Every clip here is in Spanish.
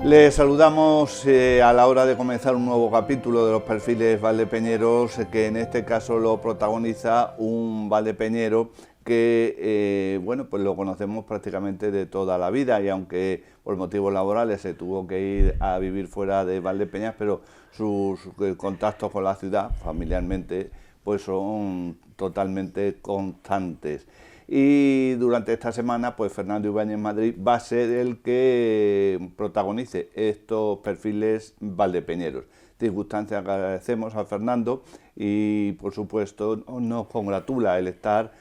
Les saludamos a la hora de comenzar un nuevo capítulo de los perfiles valdepeñeros, que en este caso lo protagoniza un valdepeñero que pues lo conocemos prácticamente de toda la vida, y aunque por motivos laborales se tuvo que ir a vivir fuera de Valdepeñas, pero sus contactos con la ciudad familiarmente pues son totalmente constantes. Y durante esta semana, pues Fernando Ibáñez Madrid va a ser el que protagonice estos perfiles valdepeñeros. Circunstancia que agradecemos a Fernando y, por supuesto, nos congratula el estar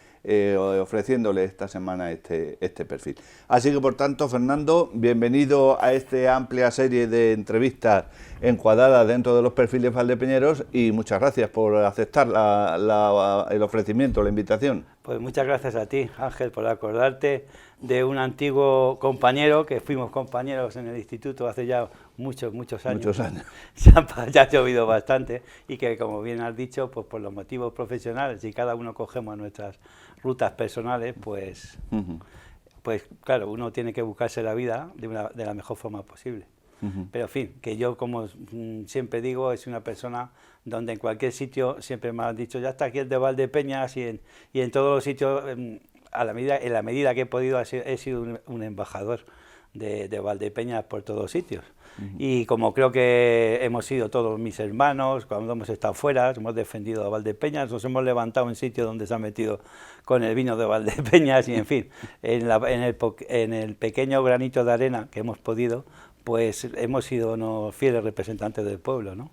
ofreciéndole esta semana este perfil. Así que, por tanto, Fernando, bienvenido a esta amplia serie de entrevistas encuadradas dentro de los perfiles valdepeñeros y muchas gracias por aceptar el ofrecimiento, la invitación. Pues muchas gracias a ti, Ángel, por acordarte de un antiguo compañero, que fuimos compañeros en el instituto hace ya muchos años. Muchos años. Ya ha llovido bastante y que, como bien has dicho, pues por los motivos profesionales y cada uno cogemos nuestras rutas personales, pues claro, uno tiene que buscarse la vida de la mejor forma posible. Pero en fin, que yo, como siempre digo, es una persona donde en cualquier sitio, siempre me han dicho, ya está aquí el de Valdepeñas, y en todos los sitios, en la medida que he podido, he sido un embajador de Valdepeñas por todos sitios. Y como creo que hemos sido todos mis hermanos, cuando hemos estado fuera, hemos defendido a Valdepeñas, nos hemos levantado en sitios donde se ha metido con el vino de Valdepeñas, y en fin, en el pequeño granito de arena que hemos podido, pues hemos sido unos fieles representantes del pueblo, ¿no?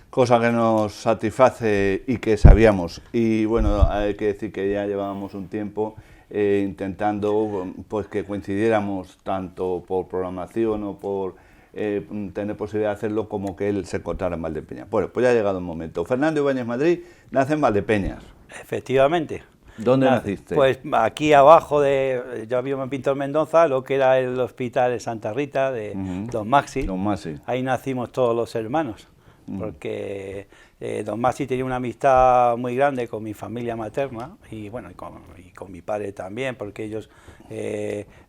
Cosa que nos satisface y que sabíamos. Y bueno, hay que decir que ya llevábamos un tiempo intentando pues que coincidiéramos tanto por programación o por tener posibilidad de hacerlo, como que él se encontrara en Valdepeñas. Bueno, pues ya ha llegado el momento. Fernando Ibáñez Madrid nace en Valdepeñas. Efectivamente. ¿Dónde naciste? Pues aquí abajo yo vivo en Pintor Mendoza, lo que era el hospital de Santa Rita, de Don Maxi. Don Maxi. Ahí nacimos todos los hermanos, porque Don Maxi tenía una amistad muy grande con mi familia materna, y bueno, y con mi padre también, porque ellos,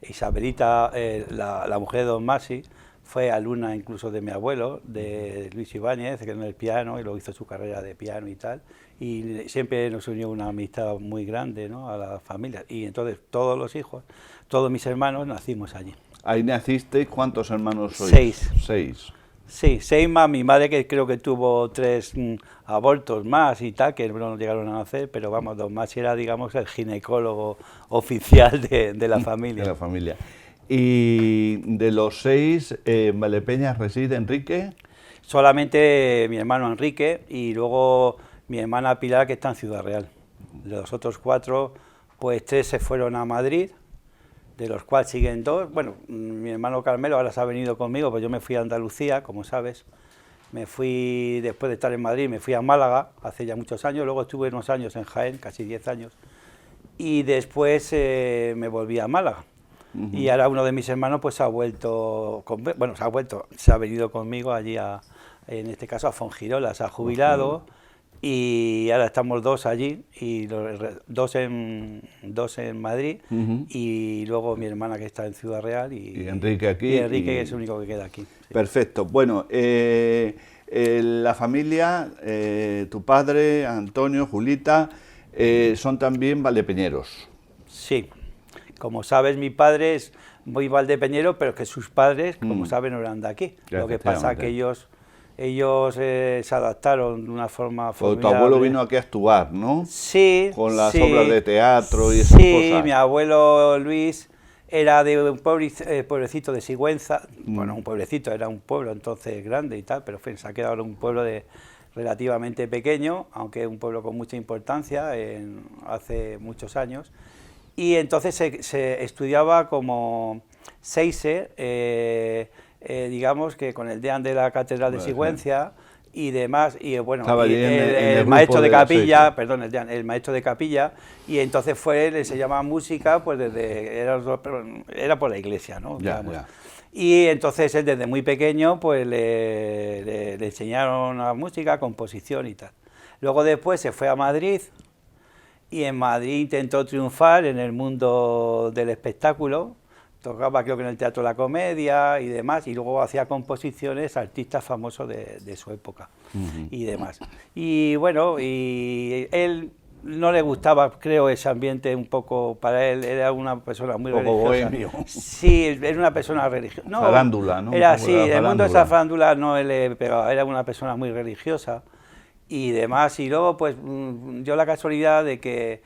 Isabelita, la mujer de Don Maxi, fue alumna incluso de mi abuelo, de Luis Ibáñez, que en el piano, y luego hizo su carrera de piano y tal, y siempre nos unió una amistad muy grande, ¿no?, a la familia, y entonces todos los hijos, todos mis hermanos nacimos allí. ¿Ahí nacisteis? ¿Cuántos hermanos sois? 6. 6. Sí, 6 más mi madre, que creo que tuvo 3 abortos más y tal, que no llegaron a nacer, pero vamos, Don Maxi era, digamos, el ginecólogo oficial de la familia. De la familia. ¿Y de los 6, en Valdepeñas reside Enrique? Solamente mi hermano Enrique y luego mi hermana Pilar, que está en Ciudad Real. De los otros 4, pues 3 se fueron a Madrid, de los cuales siguen 2. Bueno, mi hermano Carmelo ahora se ha venido conmigo, pues yo me fui a Andalucía, como sabes. Me fui, después de estar en Madrid, me fui a Málaga hace ya muchos años, luego estuve unos años en Jaén, casi 10 años, y después me volví a Málaga. Y ahora uno de mis hermanos pues se ha venido conmigo allí, en este caso a Fongirola, se ha jubilado, y ahora estamos 2 allí, y 2 en Madrid, y luego mi hermana, que está en Ciudad Real, y Enrique aquí. Y Enrique, que es el único que queda aquí. Sí. Perfecto. Bueno, la familia, tu padre, Antonio, Julita, son también valdepeñeros. Sí. Como sabes, mi padre es muy valdepeñero, pero que sus padres, como saben, no eran de aquí. Lo que pasa es que ellos se adaptaron de una forma formidable. Tu abuelo vino aquí a actuar, ¿no? Sí. Con las obras de teatro y esas cosas. Sí, mi abuelo Luis era de un pueblecito de Sigüenza. Bueno, un pueblecito, era un pueblo entonces grande y tal, pero se ha quedado un pueblo relativamente pequeño, aunque un pueblo con mucha importancia hace muchos años. Y entonces se estudiaba como seise, digamos que con el deán de la Catedral de Sigüenza y demás, y bueno, el maestro de capilla, perdón, el maestro de capilla, y entonces le enseñaba música, pues era por la iglesia, ¿no? Ya. Y entonces él desde muy pequeño pues le enseñaron la música, composición y tal. Luego después se fue a Madrid, y en Madrid intentó triunfar en el mundo del espectáculo, tocaba creo que en el Teatro de la Comedia y demás, y luego hacía composiciones a artistas famosos de su época y demás. Y bueno, y él no le gustaba, creo, ese ambiente un poco, para él era una persona muy religiosa. Bohemio. Sí, era una persona religiosa. No, farándula, ¿no? Era así, el mundo de esa farándula no le pegaba, era una persona muy religiosa y demás. Y luego, pues, dio la casualidad de que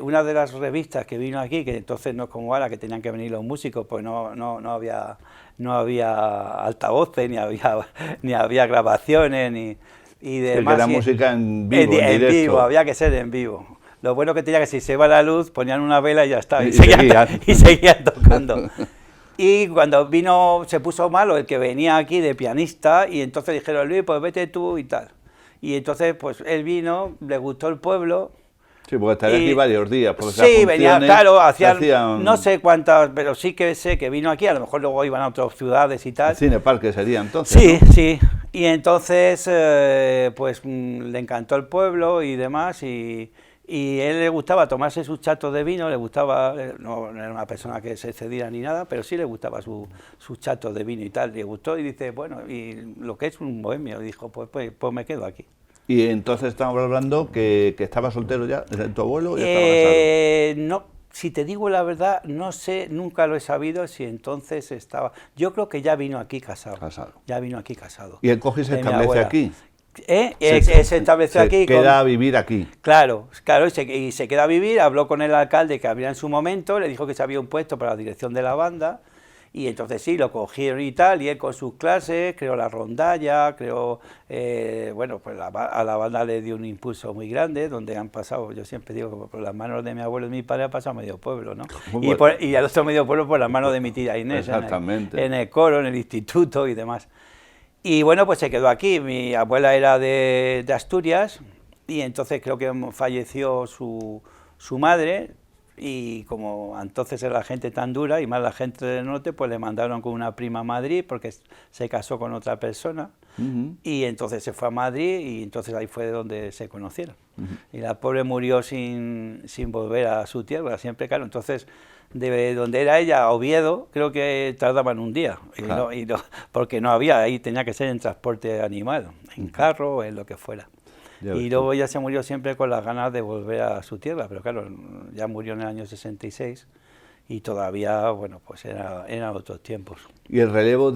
una de las revistas que vino aquí, que entonces no es como ahora, que tenían que venir los músicos, pues no había altavoces, ni había grabaciones, y demás. Era música en vivo, en directo. Vivo, había que ser en vivo. Lo bueno que tenía que si se iba la luz, ponían una vela y ya está, y seguían tocando. Y cuando vino, se puso malo el que venía aquí de pianista, y entonces dijeron, Luis, pues vete tú y tal. Y entonces, pues él vino, le gustó el pueblo. Sí, porque estaría aquí varios días. Sí, venía, claro, hacían no sé cuántas, pero sí que sé que vino aquí, a lo mejor luego iban a otras ciudades y tal. El Cine Parque sería entonces, sí, ¿no? Sí, y entonces pues le encantó el pueblo y demás, y él le gustaba tomarse sus chatos de vino, le gustaba, no era una persona que se cediera ni nada, pero sí le gustaba sus chatos de vino y tal, le gustó y dice, bueno, y lo que es un bohemio, y dijo, pues me quedo aquí. Y entonces estamos hablando que estaba soltero ya, tu abuelo ya estaba casado. No, si te digo la verdad, no sé, nunca lo he sabido si entonces estaba. Yo creo que ya vino aquí casado. Ya vino aquí casado. ¿Y él coge y se establece aquí? Se estableció aquí. Se queda a vivir aquí. Claro, y se queda a vivir, habló con el alcalde que había en su momento, le dijo que se había un puesto para la dirección de la banda. Y entonces sí, lo cogieron y tal, y él con sus clases, creó la rondalla, bueno, pues a la banda le dio un impulso muy grande, donde han pasado, yo siempre digo, por las manos de mi abuelo y mi padre ha pasado medio pueblo, ¿no? Y al otro medio pueblo por las manos de mi tía Inés, exactamente. En el coro, en el instituto y demás. Y bueno, pues se quedó aquí, mi abuela era de Asturias, y entonces creo que falleció su madre. Y como entonces era la gente tan dura y más la gente del norte, pues le mandaron con una prima a Madrid porque se casó con otra persona y entonces se fue a Madrid y entonces ahí fue donde se conocieron. Y la pobre murió sin volver a su tierra, siempre, claro. Entonces, de donde era ella, a Oviedo, creo que tardaban un día, claro. Porque no había, ahí tenía que ser en transporte animal, en carro o en lo que fuera. Y luego ella se murió siempre con las ganas de volver a su tierra, pero claro, ya murió en el año 66 y todavía, bueno, pues eran otros tiempos. Y el relevo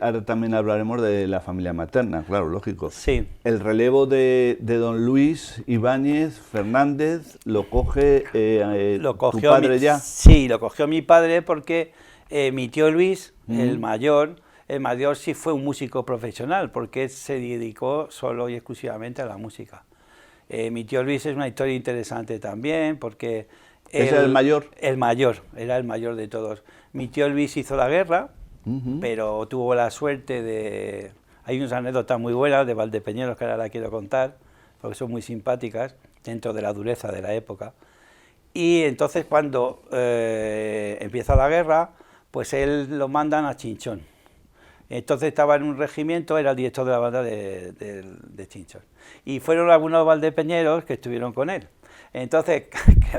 ahora también hablaremos de la familia materna, claro, lógico. Sí. El relevo de don Luis Ibáñez Fernández lo coge tu padre ya. Sí, lo cogió mi padre porque mi tío Luis, el mayor sí fue un músico profesional, porque él se dedicó solo y exclusivamente a la música. Mi tío Luis es una historia interesante también, porque... ¿Es el mayor? El mayor, era el mayor de todos. Mi tío Luis hizo la guerra, pero tuvo la suerte de... Hay unas anécdotas muy buenas de Valdepeñeros que ahora la quiero contar, porque son muy simpáticas, dentro de la dureza de la época. Y entonces cuando empieza la guerra, pues él lo mandan a Chinchón. Entonces estaba en un regimiento, era el director de la banda de Chinchón. Y fueron algunos valdepeñeros que estuvieron con él. Entonces,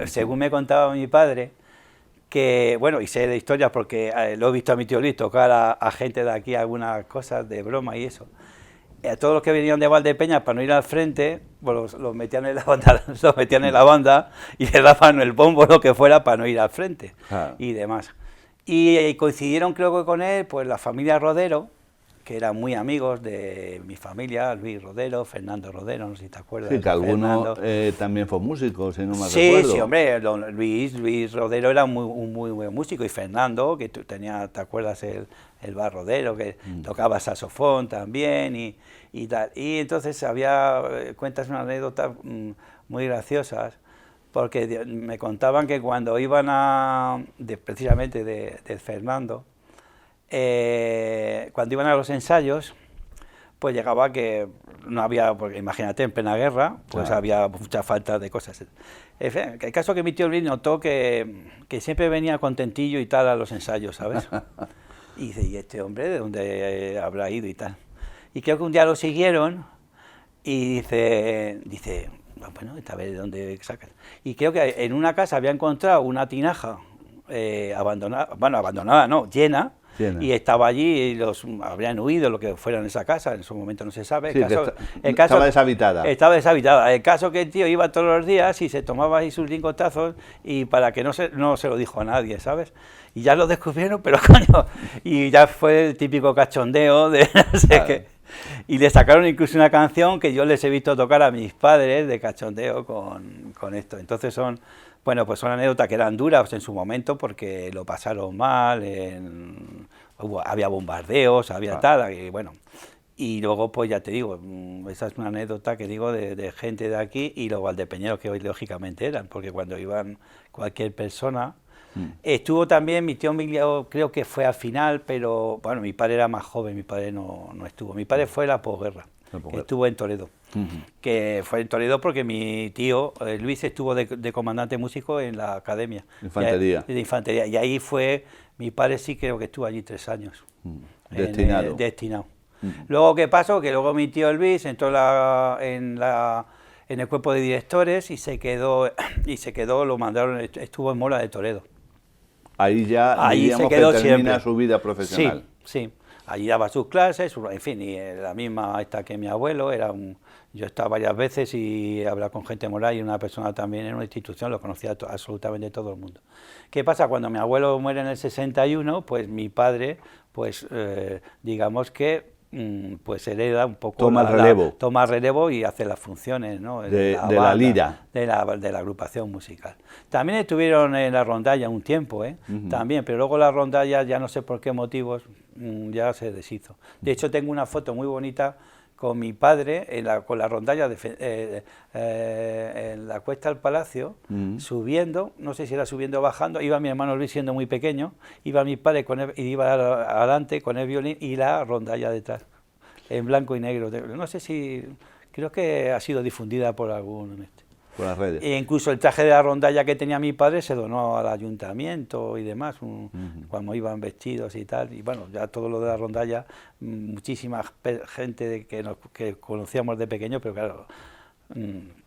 según me contaba mi padre, que, bueno, y sé de historias porque lo he visto a mi tío Luis tocar a gente de aquí algunas cosas de broma y eso. A todos los que venían de Valdepeñas para no ir al frente, pues los metían en la banda, y le daban el bombo o lo que fuera para no ir al frente y demás. Y coincidieron, creo que con él, pues la familia Rodero, que eran muy amigos de mi familia, Luis Rodero, Fernando Rodero, no sé si te acuerdas. Sí, que alguno también fue músico, si no me recuerdo. Sí, hombre, Luis Rodero era un muy buen músico, y Fernando, que tenía, ¿te acuerdas? El bar Rodero, que tocaba saxofón también, y tal. Y entonces cuentas unas anécdotas muy graciosas, porque me contaban que cuando iban precisamente de Fernando, cuando iban a los ensayos, pues llegaba que no había, porque imagínate, en plena guerra, pues había mucha falta de cosas. El caso que mi tío Luis notó que siempre venía contentillo y tal a los ensayos, ¿sabes? Y dice, ¿y este hombre de dónde habrá ido y tal? Y creo que un día lo siguieron y dice, bueno, esta vez de dónde sacas. Y creo que en una casa había encontrado una tinaja abandonada no, llena. Y estaba allí, y los habrían huido, lo que fuera en esa casa, en su momento no se sabe. Sí, estaba deshabitada. Estaba deshabitada. El caso que el tío iba todos los días y se tomaba ahí sus lingotazos, y para que no se lo dijo a nadie, ¿sabes? Y ya lo descubrieron, pero coño, y ya fue el típico cachondeo de no sé qué. Y le sacaron incluso una canción que yo les he visto tocar a mis padres de cachondeo con esto. Entonces bueno, pues son anécdotas que eran duras en su momento porque lo pasaron mal, había bombardeos, había tal, y bueno. Y luego, pues ya te digo, esa es una anécdota que digo de gente de aquí, y los valdepeñeros que hoy lógicamente eran, porque cuando iban cualquier persona... Estuvo también mi tío Emilio, creo que fue al final, pero bueno, mi padre era más joven, mi padre no estuvo. Mi padre fue la posguerra, que estuvo en Toledo. Que fue en Toledo porque mi tío Luis estuvo de comandante músico en la academia de infantería, y ahí fue, mi padre sí creo que estuvo allí 3 años. Destinado. Luego, ¿qué pasó? Que luego mi tío Luis entró en el cuerpo de directores y se quedó, lo mandaron, estuvo en Mola de Toledo. Ahí ya, se quedó que termina siempre su vida profesional. Sí. Allí daba sus clases, en fin, y la misma esta que mi abuelo, yo estaba varias veces y hablaba con gente moral, y una persona también en una institución, lo conocía absolutamente todo el mundo. ¿Qué pasa? Cuando mi abuelo muere en el 61, pues mi padre, pues digamos que pues hereda un poco, toma el relevo y hace las funciones, ¿no? de la lira, de la agrupación musical. También estuvieron en la rondalla un tiempo, también, pero luego la rondalla, ya no sé por qué motivos, ya se deshizo. De hecho, tengo una foto muy bonita con mi padre con la rondalla en la cuesta del Palacio, subiendo, no sé si era subiendo o bajando, iba mi hermano Luis siendo muy pequeño, iba mi padre iba adelante con el violín y la rondalla detrás, en blanco y negro. No sé si, creo que ha sido difundida por por las redes. E incluso el traje de la rondalla que tenía mi padre se donó al ayuntamiento y demás, cuando iban vestidos y tal. Y bueno, ya todo lo de la rondalla, muchísima gente que conocíamos de pequeño, pero claro,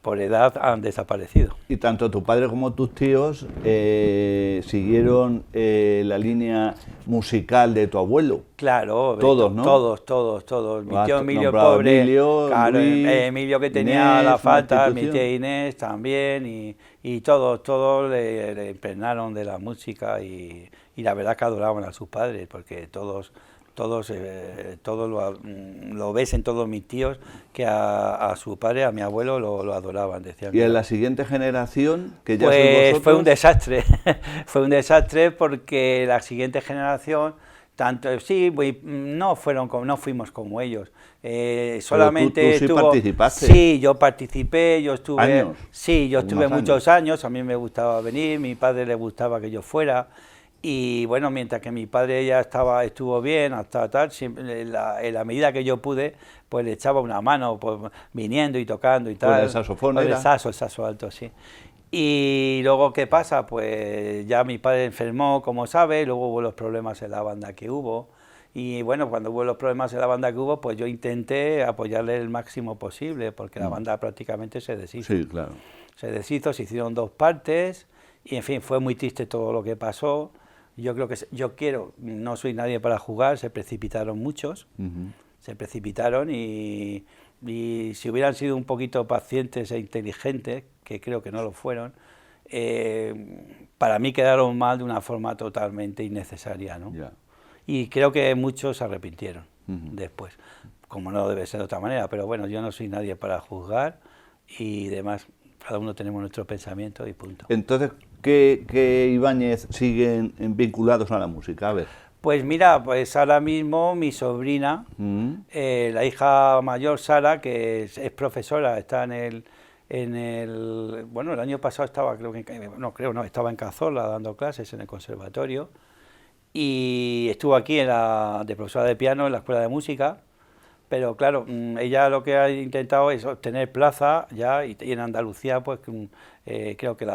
por edad han desaparecido. Y tanto tu padre como tus tíos siguieron la línea musical de tu abuelo. Claro, todos, ¿no? Todos. Mi tío Emilio, pobre, Emilio, claro, Luis, Emilio que tenía Inés, la falta, mi tía Inés también, y todos le impregnaron de la música, y la verdad que adoraban a sus padres, porque todos lo ves en todos mis tíos, que a su padre, a mi abuelo, lo adoraban. Decían. Y en la siguiente generación, que ya pues sois vosotros... fue un desastre, fue un desastre, porque la siguiente generación, no fuimos como ellos. Solamente tú sí participaste. Sí, yo participé, yo estuve... ¿Años? Sí, yo estuve muchos años, a mí me gustaba venir, mi padre le gustaba que yo fuera. Y bueno, mientras que mi padre ya estuvo bien, hasta tal, siempre, en la medida que yo pude, pues le echaba una mano, pues, viniendo y tocando y tal. ¿Con el saxofón era? El saxo alto, sí. Y luego, ¿qué pasa? Pues ya mi padre enfermó, como sabe, luego hubo los problemas en la banda que hubo. Y bueno, cuando hubo los problemas en la banda que hubo, pues yo intenté apoyarle el máximo posible, porque la banda prácticamente se deshizo. Sí, claro. Se deshizo, se hicieron 2 partes, y en fin, fue muy triste todo lo que pasó. Yo creo que no soy nadie para jugar, se precipitaron muchos, se precipitaron, y si hubieran sido un poquito pacientes e inteligentes, que creo que no lo fueron, para mí quedaron mal de una forma totalmente innecesaria, ¿no? Yeah. Y creo que muchos se arrepintieron después, como no debe ser de otra manera, pero bueno, yo no soy nadie para juzgar y demás, cada uno tenemos nuestro pensamiento y punto. Entonces, ¿qué Ibáñez siguen vinculados a la música? A ver. Pues mira, pues ahora mismo mi sobrina, la hija mayor Sara, que es profesora, está bueno, el año pasado estaba, estaba en Cazorla dando clases en el conservatorio, y estuvo aquí de profesora de piano en la escuela de música, pero claro, ella lo que ha intentado es obtener plaza ya, y en Andalucía pues creo que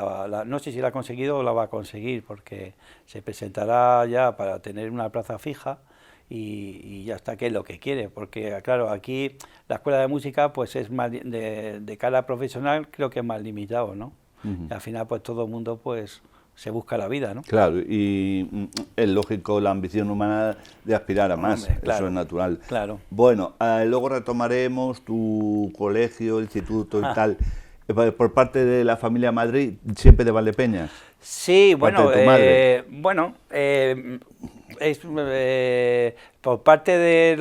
no sé si la ha conseguido o la va a conseguir, porque se presentará ya para tener una plaza fija, y ya está, que es lo que quiere, porque claro, aquí la escuela de música pues es más de cara profesional, creo que es más limitado, ¿no? Y al final pues todo el mundo pues se busca la vida, ¿no? Claro, y es lógico la ambición humana de aspirar a más, Hombre, claro, eso es natural. Claro. Bueno, luego retomaremos tu colegio, instituto y tal. Por parte de la familia Madrid, siempre de Valdepeñas. Sí, Parte bueno, de tu madre. Por parte de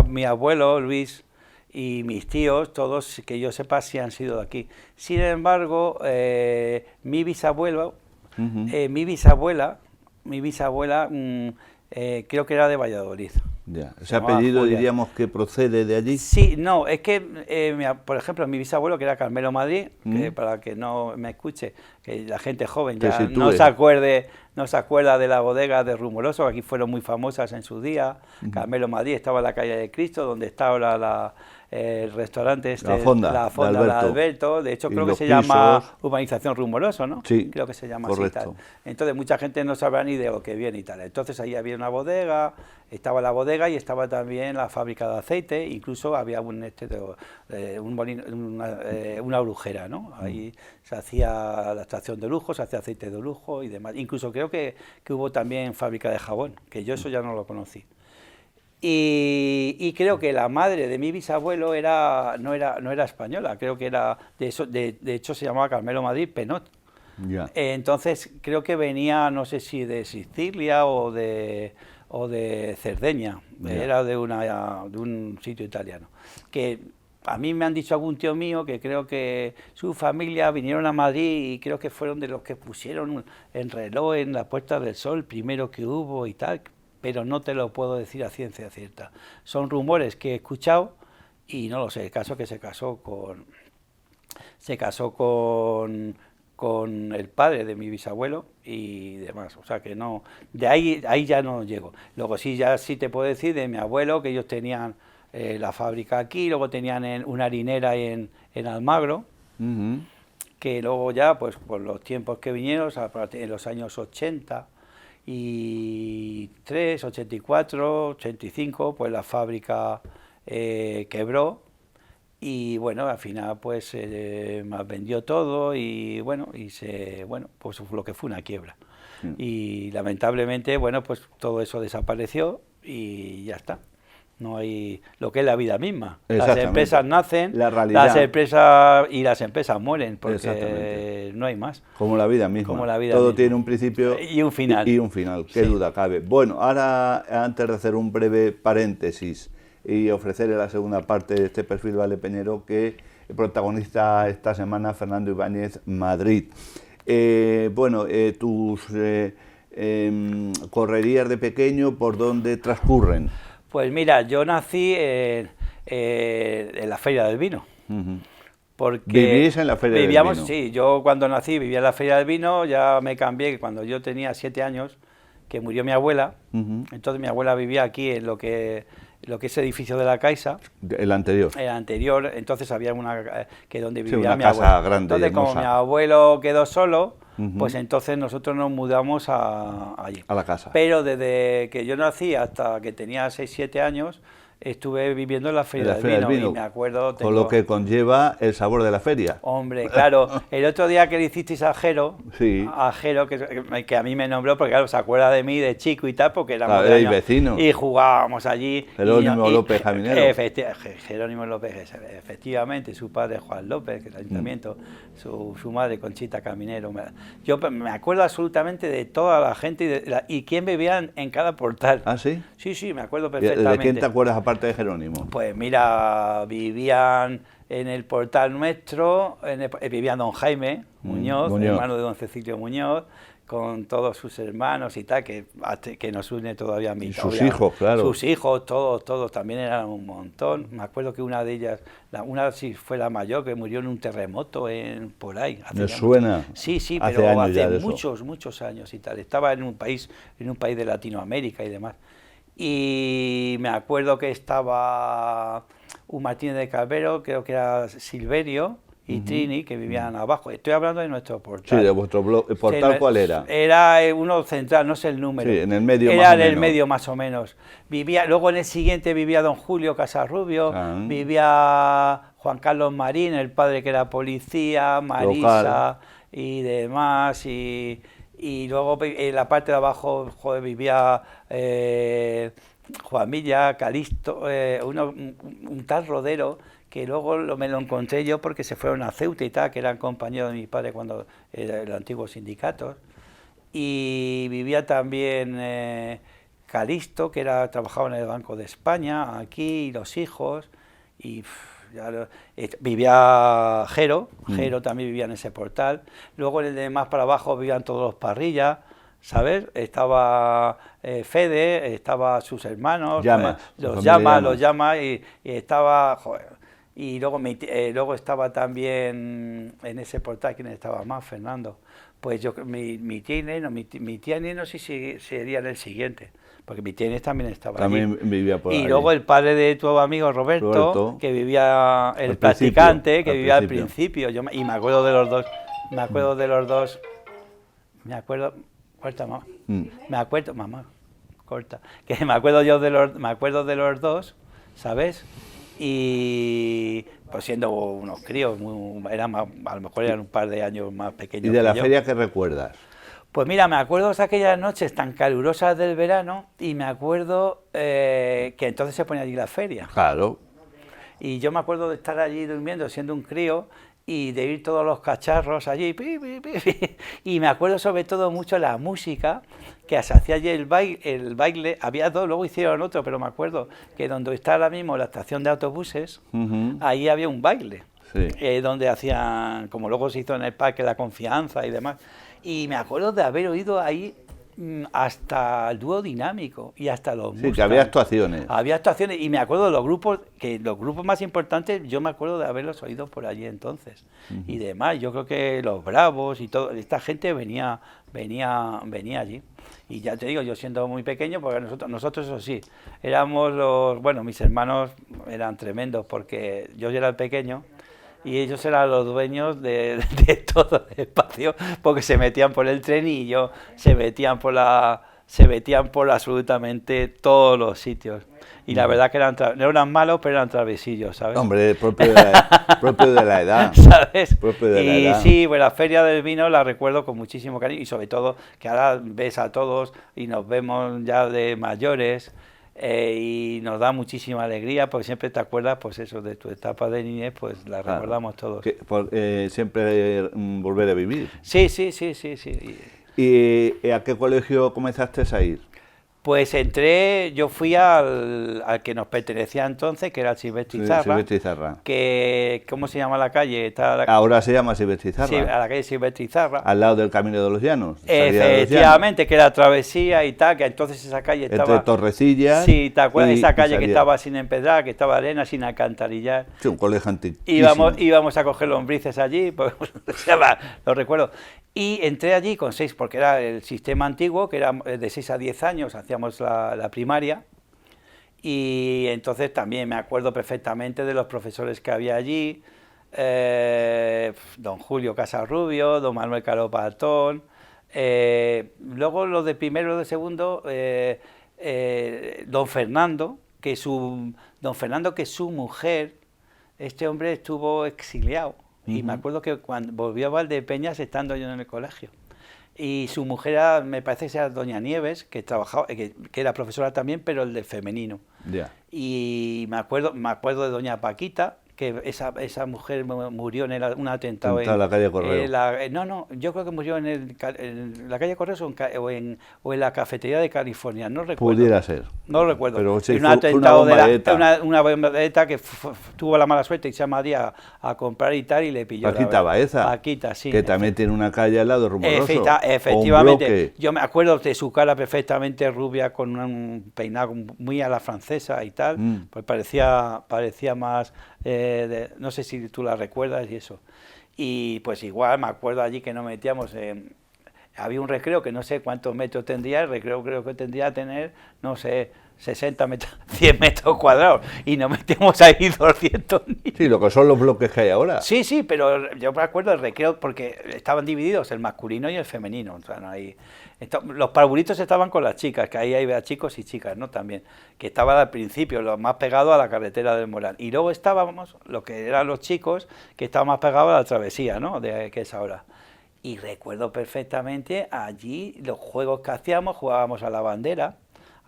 mi abuelo Luis y mis tíos, todos que yo sepa sí han sido de aquí. Sin embargo, mi bisabuelo, mi bisabuela, creo que era de Valladolid. Ya. Ese apellido Julia. diríamos que procede de allí. Sí, no, es que, por ejemplo, mi bisabuelo, que era Carmelo Madrid, que para que no me escuche, que la gente joven ya no se acuerda de la bodega de Rumoroso, que aquí fueron muy famosas en su día. Carmelo Madrid estaba en la calle de Cristo, donde está ahora el restaurante la fonda de Alberto. De hecho, creo que se llama Urbanización Rumoroso, ¿no? Sí, creo que se llama correcto. así. Tal. Entonces, mucha gente no sabrá ni de lo que viene y tal. Entonces, ahí había una bodega, estaba la bodega y estaba también la fábrica de aceite, incluso había una brujera, ¿no? Ahí se hacía la extracción de lujo, se hacía aceite de lujo y demás. Incluso creo que hubo también fábrica de jabón, que yo eso ya no lo conocí. Y creo que la madre de mi bisabuelo no era española, creo que era, de hecho se llamaba Carmelo Madrid Penot. Ya. Entonces creo que venía, no sé si de Sicilia o de Cerdeña, era de un sitio italiano. Que a mí me han dicho algún tío mío que creo que su familia vinieron a Madrid y creo que fueron de los que pusieron el reloj en la Puerta del Sol, primero que hubo y tal, pero no te lo puedo decir a ciencia cierta. Son rumores que he escuchado y no lo sé. El caso que se casó con el padre de mi bisabuelo y demás. O sea que no, de ahí ya no llego. Luego sí te puedo decir de mi abuelo, que ellos tenían la fábrica aquí, luego tenían una harinera en Almagro, que luego ya, pues por los tiempos que vinieron, en los años 80, 84, 85, pues la fábrica quebró y bueno, al final pues vendió todo y bueno, pues lo que fue una quiebra. Y lamentablemente, bueno, pues todo eso desapareció y ya está. No hay lo que es la vida misma. Las empresas nacen, las empresas mueren, porque no hay más. Como la vida misma. Todo tiene un principio y un final. Qué duda cabe. Bueno, ahora, antes de hacer un breve paréntesis y ofrecerle la segunda parte de este perfil valdepeñero que protagoniza esta semana Fernando Ibáñez Madrid. Tus correrías de pequeño, ¿por dónde transcurren? Pues mira, yo nací en la Feria del Vino. Porque ¿Vivís en la Feria del Vino? Sí, yo cuando nací vivía en la Feria del Vino, ya me cambié cuando yo tenía 7 años, que murió mi abuela. Entonces mi abuela vivía aquí en lo que es edificio de la Caixa. El anterior. El anterior, entonces había una que donde vivía una mi casa abuela. Grande, entonces, hermosa. Como mi abuelo quedó solo, pues entonces nosotros nos mudamos allí. A la casa. Pero desde que yo nací hasta que tenía 6-7 años, estuve viviendo en la Feria del Vino. Y me acuerdo... Con lo que conlleva el sabor de la feria. Hombre, claro, el otro día que le hicisteis a Jero, sí. Que a mí me nombró, porque claro, se acuerda de mí de chico y tal, porque éramos vecinos. Y jugábamos allí. Jerónimo López Jaminero. Jerónimo López, efectivamente, su padre Juan López, que es el ayuntamiento, su madre Conchita Caminero. Yo me acuerdo absolutamente de toda la gente y quién vivía en cada portal. ¿Ah, sí? Sí, me acuerdo perfectamente. ¿De quién te acuerdas aparte de Jerónimo? Pues mira, vivían en el portal nuestro, vivía don Jaime Muñoz, hermano de don Cecilio Muñoz, con todos sus hermanos y tal, que nos une todavía a mí. Y sus hijos, claro. Sus hijos, todos también eran un montón. Me acuerdo que una de ellas, una sí fue la mayor, que murió en un terremoto por ahí. ¿Me suena? Sí, pero hace muchos años y tal. Estaba en un país de Latinoamérica y demás. Y me acuerdo que estaba un Martínez de Calvero, creo que era Silverio y Trini, que vivían abajo. Estoy hablando de nuestro portal. Sí, de vuestro portal. ¿Cuál era? Era uno central, no sé el número. Sí, en el medio era más o menos. Era en el medio más o menos. Luego en el siguiente vivía don Julio Casarrubio, vivía Juan Carlos Marín, el padre que era policía, Marisa... y demás, y luego en la parte de abajo, joder, vivía Juan Villa, Calixto, un tal Rodero, que luego me lo encontré yo porque se fueron a Ceuta y tal, que eran compañeros de mi padre cuando era los antiguos sindicatos. Y vivía también Calixto, que trabajaba en el Banco de España, aquí, y los hijos, y vivía Jero también vivía en ese portal. Luego en el de más para abajo vivían todos los Parrillas, ¿sabes? Estaba Fede, estaba sus hermanos, los llama y estaba, joder, y luego luego estaba también en ese portal, ¿quién estaba más? Fernando. Pues yo, mi tía Inés, no sé si sería en el siguiente, porque mi tía Inés también estaba también allí. Vivía por y allí. luego el padre de tu amigo Roberto, que vivía, el practicante, que vivía al principio. Y me acuerdo de los dos, me acuerdo, corta mamá, corta, que me acuerdo de los dos, ¿sabes? Y pues siendo unos críos, a lo mejor eran un par de años más pequeños. ¿Y de la feria qué recuerdas? Pues mira, me acuerdo de aquellas noches tan calurosas del verano y me acuerdo que entonces se ponía allí la feria. Claro. Y yo me acuerdo de estar allí durmiendo siendo un crío y de ir todos los cacharros allí, y me acuerdo sobre todo mucho la música que se hacía allí, el baile, había dos, luego hicieron otro, pero me acuerdo que donde está ahora mismo la estación de autobuses, ahí había un baile, donde hacían, como luego se hizo en el Parque La Confianza y demás, y me acuerdo de haber oído ahí hasta el dúo dinámico y hasta los Mustang. Que había actuaciones. Había actuaciones y me acuerdo de los grupos, que los grupos más importantes, yo me acuerdo de haberlos oído por allí entonces. Y demás, yo creo que los Bravos y todo, esta gente venía allí. Y ya te digo, yo siendo muy pequeño, porque nosotros eso sí, éramos mis hermanos eran tremendos porque yo ya era el pequeño. Y ellos eran los dueños de todo el espacio, porque se metían por el trenillo, se metían por absolutamente todos los sitios. Y la verdad que no eran malos, pero eran travesillos, ¿sabes? Hombre, propio de la edad. ¿Sabes? Propio de la edad. Sí, pues la Feria del Vino la recuerdo con muchísimo cariño, y sobre todo que ahora ves a todos y nos vemos ya de mayores. Y nos da muchísima alegría porque siempre te acuerdas, pues eso, de tu etapa de niñez, pues la recordamos todos. Siempre volver a vivir. Sí. ¿Y a qué colegio comenzaste a ir? Pues yo fui al que nos pertenecía entonces, que era Silvestre Izarra. Que, ¿cómo se llama la calle? Ahora se llama Silvestre Izarra. Sí, a la calle Silvestre Izarra. Al lado del Camino de los Llanos. Efectivamente, que era travesía y tal, que entonces esa calle estaba... Entre Torrecillas. Sí, ¿te acuerdas? Esa calle que estaba sin empedrar, que estaba arena, sin alcantarillar. Sí, un colegio antiguo. Íbamos a coger lombrices allí, pues, lo recuerdo. Y entré allí con 6, porque era el sistema antiguo, que era de 6 a 10 años, hacíamos la primaria, y entonces también me acuerdo perfectamente de los profesores que había allí, don Julio Casarrubio, don Manuel Caro Patón, luego los de primero y de segundo, don Fernando, que su mujer, este hombre estuvo exiliado. Y me acuerdo que cuando volvió a Valdepeñas, estando yo en el colegio, y su mujer me parece que era doña Nieves, que trabajaba, que era profesora también, pero el de femenino. Y me acuerdo de doña Paquita, que esa mujer murió en un atentado en la calle Correos. Yo creo que murió en la calle Correos o en la cafetería de California, no recuerdo. Pudiera ser. No recuerdo. Pero sí, un atentado una bomba de ETA que tuvo la mala suerte y se llama a comprar y tal, y le pilló. Paquita Baeza. Paquita, sí. Que también tiene una calle al lado, Rumoroso. Efectivamente. Yo me acuerdo de su cara perfectamente rubia, con un peinado muy a la francesa y tal. Pues parecía más... no sé si tú la recuerdas y eso. Y pues igual me acuerdo allí que nos metíamos había un recreo que no sé cuántos metros tendría, el recreo creo que tendría que tener, no sé, 60 metros, 100 metros cuadrados, y nos metíamos ahí 200 niños. Sí, lo que son los bloques que hay ahora. Sí, pero yo me acuerdo del recreo porque estaban divididos el masculino y el femenino. O sea, no hay... Los parvulitos estaban con las chicas, que ahí había chicos y chicas, ¿no? También, que estaban al principio, los más pegados a la carretera del Moral. Y luego estábamos, lo que eran los chicos, que estaban más pegados a la travesía, ¿no? Que es ahora. Y recuerdo perfectamente allí los juegos que hacíamos, jugábamos a la bandera,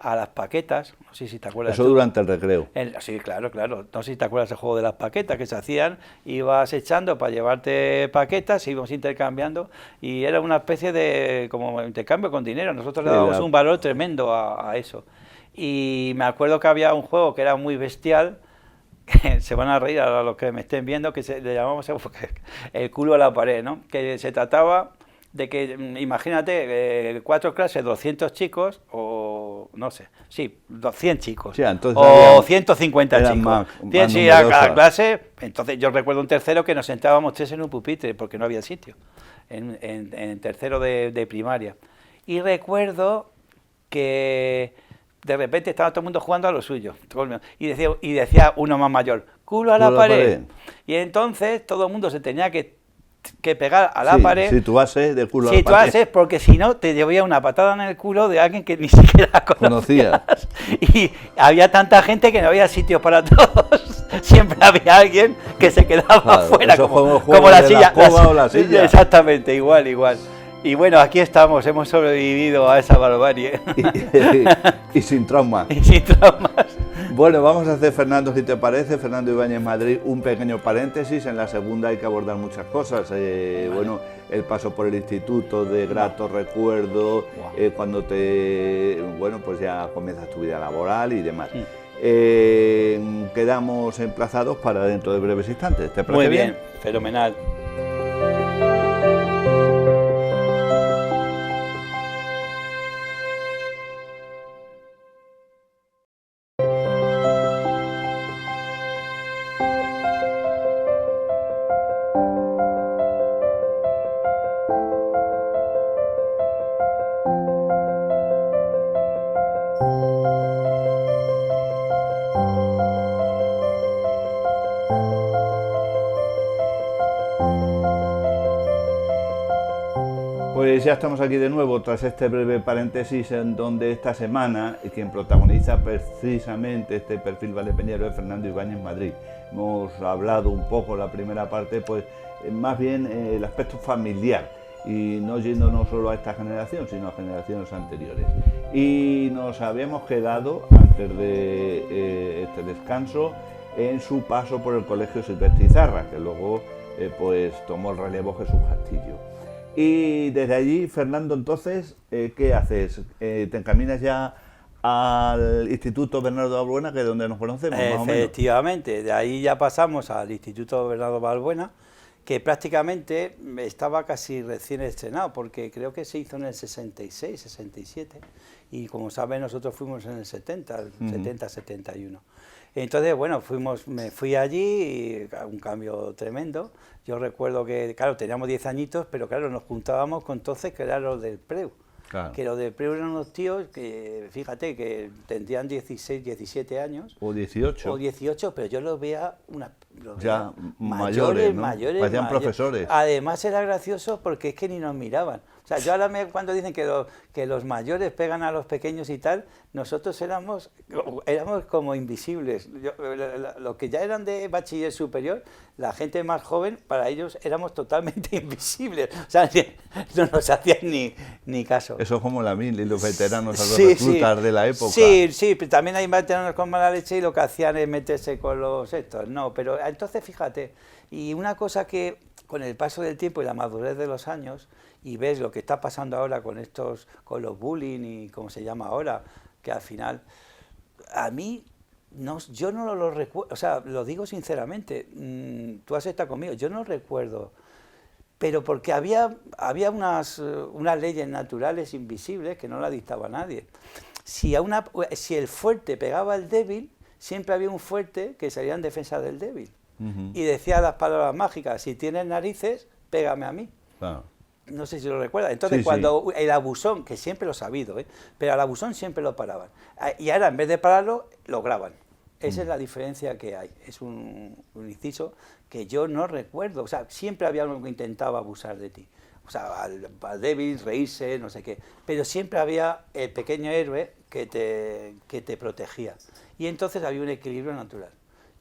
a las paquetas, no sé si te acuerdas. Eso durante el recreo. Sí, claro, claro. No sé si te acuerdas del juego de las paquetas que se hacían, ibas echando para llevarte paquetas, íbamos intercambiando y era una especie de como intercambio con dinero. Nosotros le dábamos un valor tremendo a eso. Y me acuerdo que había un juego que era muy bestial, que se van a reír a los que me estén viendo, que le llamamos el culo a la pared, ¿no? Que se trataba de que, imagínate, 4 clases, 200 chicos, o no sé, sí, 200 chicos, sí, entonces o 150 chicos. Más sí, a cada clase. Entonces yo recuerdo un tercero que nos sentábamos 3 en un pupitre, porque no había sitio, en tercero de primaria. Y recuerdo que de repente estaba todo el mundo jugando a lo suyo, y decía uno más mayor, culo a la pared. Y entonces todo el mundo se tenía que pegar a la pared. Situarse de culo a la pared. Situarse, porque si no te llevaba una patada en el culo de alguien que ni siquiera conocías. Y había tanta gente que no había sitio para todos. Siempre había alguien que se quedaba afuera, como la silla. O la silla. Exactamente, igual. Y bueno, aquí estamos, hemos sobrevivido a esa barbarie. Y sin traumas. Y sin traumas. Bueno, vamos a hacer, Fernando, si te parece, Fernando Ibáñez Madrid, un pequeño paréntesis. En la segunda hay que abordar muchas cosas. Bueno, el paso por el instituto, de gratos recuerdos, cuando pues ya comienzas tu vida laboral y demás. Quedamos emplazados para dentro de breves instantes. ¿Te parece muy bien? Fenomenal. Pues ya estamos aquí de nuevo tras este breve paréntesis en donde esta semana quien protagoniza precisamente este perfil valdepeñero es Fernando Ibáñez Madrid. Hemos hablado un poco la primera parte, pues más bien el aspecto familiar y no yéndonos solo a esta generación, sino a generaciones anteriores. Y nos habíamos quedado, antes de este descanso, en su paso por el Colegio Silvestre Izarra, que luego pues tomó el relevo Jesús Castillo. Y desde allí, Fernando, entonces, ¿qué haces? ¿Te encaminas ya al Instituto Bernardo Balbuena, que es donde nos conocemos, más o menos? Efectivamente, de ahí ya pasamos al Instituto Bernardo Balbuena, que prácticamente estaba casi recién estrenado, porque creo que se hizo en el 66, 67, y como saben, nosotros fuimos en el 70, el 70-71. Entonces, bueno, me fui allí, un cambio tremendo. Yo recuerdo que, claro, teníamos 10 añitos, pero claro, nos juntábamos con entonces que eran los del Preu. Claro. Que los del Preu eran unos tíos que, fíjate, que tendrían 16, 17 años. O 18. O 18, pero yo los veía ya mayores, ¿no? Parecían profesores. Además era gracioso porque es que ni nos miraban. O sea, yo ahora cuando dicen que los mayores pegan a los pequeños y tal, nosotros éramos como invisibles. Los que ya eran de bachiller superior, la gente más joven, para ellos éramos totalmente invisibles. O sea, no nos hacían ni caso. Eso es como la mil y los veteranos, a los reclutas de la época. Sí, pero también hay veteranos con mala leche y lo que hacían es meterse con los estos. No, pero entonces fíjate, y una cosa que con el paso del tiempo y la madurez de los años, y ves lo que está pasando ahora con los bullying y como se llama ahora, que al final, a mí, yo no lo recuerdo, o sea, lo digo sinceramente, tú has estado conmigo, yo no recuerdo, pero porque había unas leyes naturales invisibles que no la dictaba nadie. Si el fuerte pegaba al débil, siempre había un fuerte que salía en defensa del débil. Y decía las palabras mágicas, si tienes narices, pégame a mí. Claro. No sé si lo recuerdas. Entonces, el abusón, que siempre lo he sabido, pero al abusón siempre lo paraban. Y ahora, en vez de pararlo, lo graban. Esa es la diferencia que hay. Es un inciso que yo no recuerdo. O sea, siempre había uno que intentaba abusar de ti. O sea, al débil, reírse, no sé qué. Pero siempre había el pequeño héroe que te protegía. Y entonces había un equilibrio natural.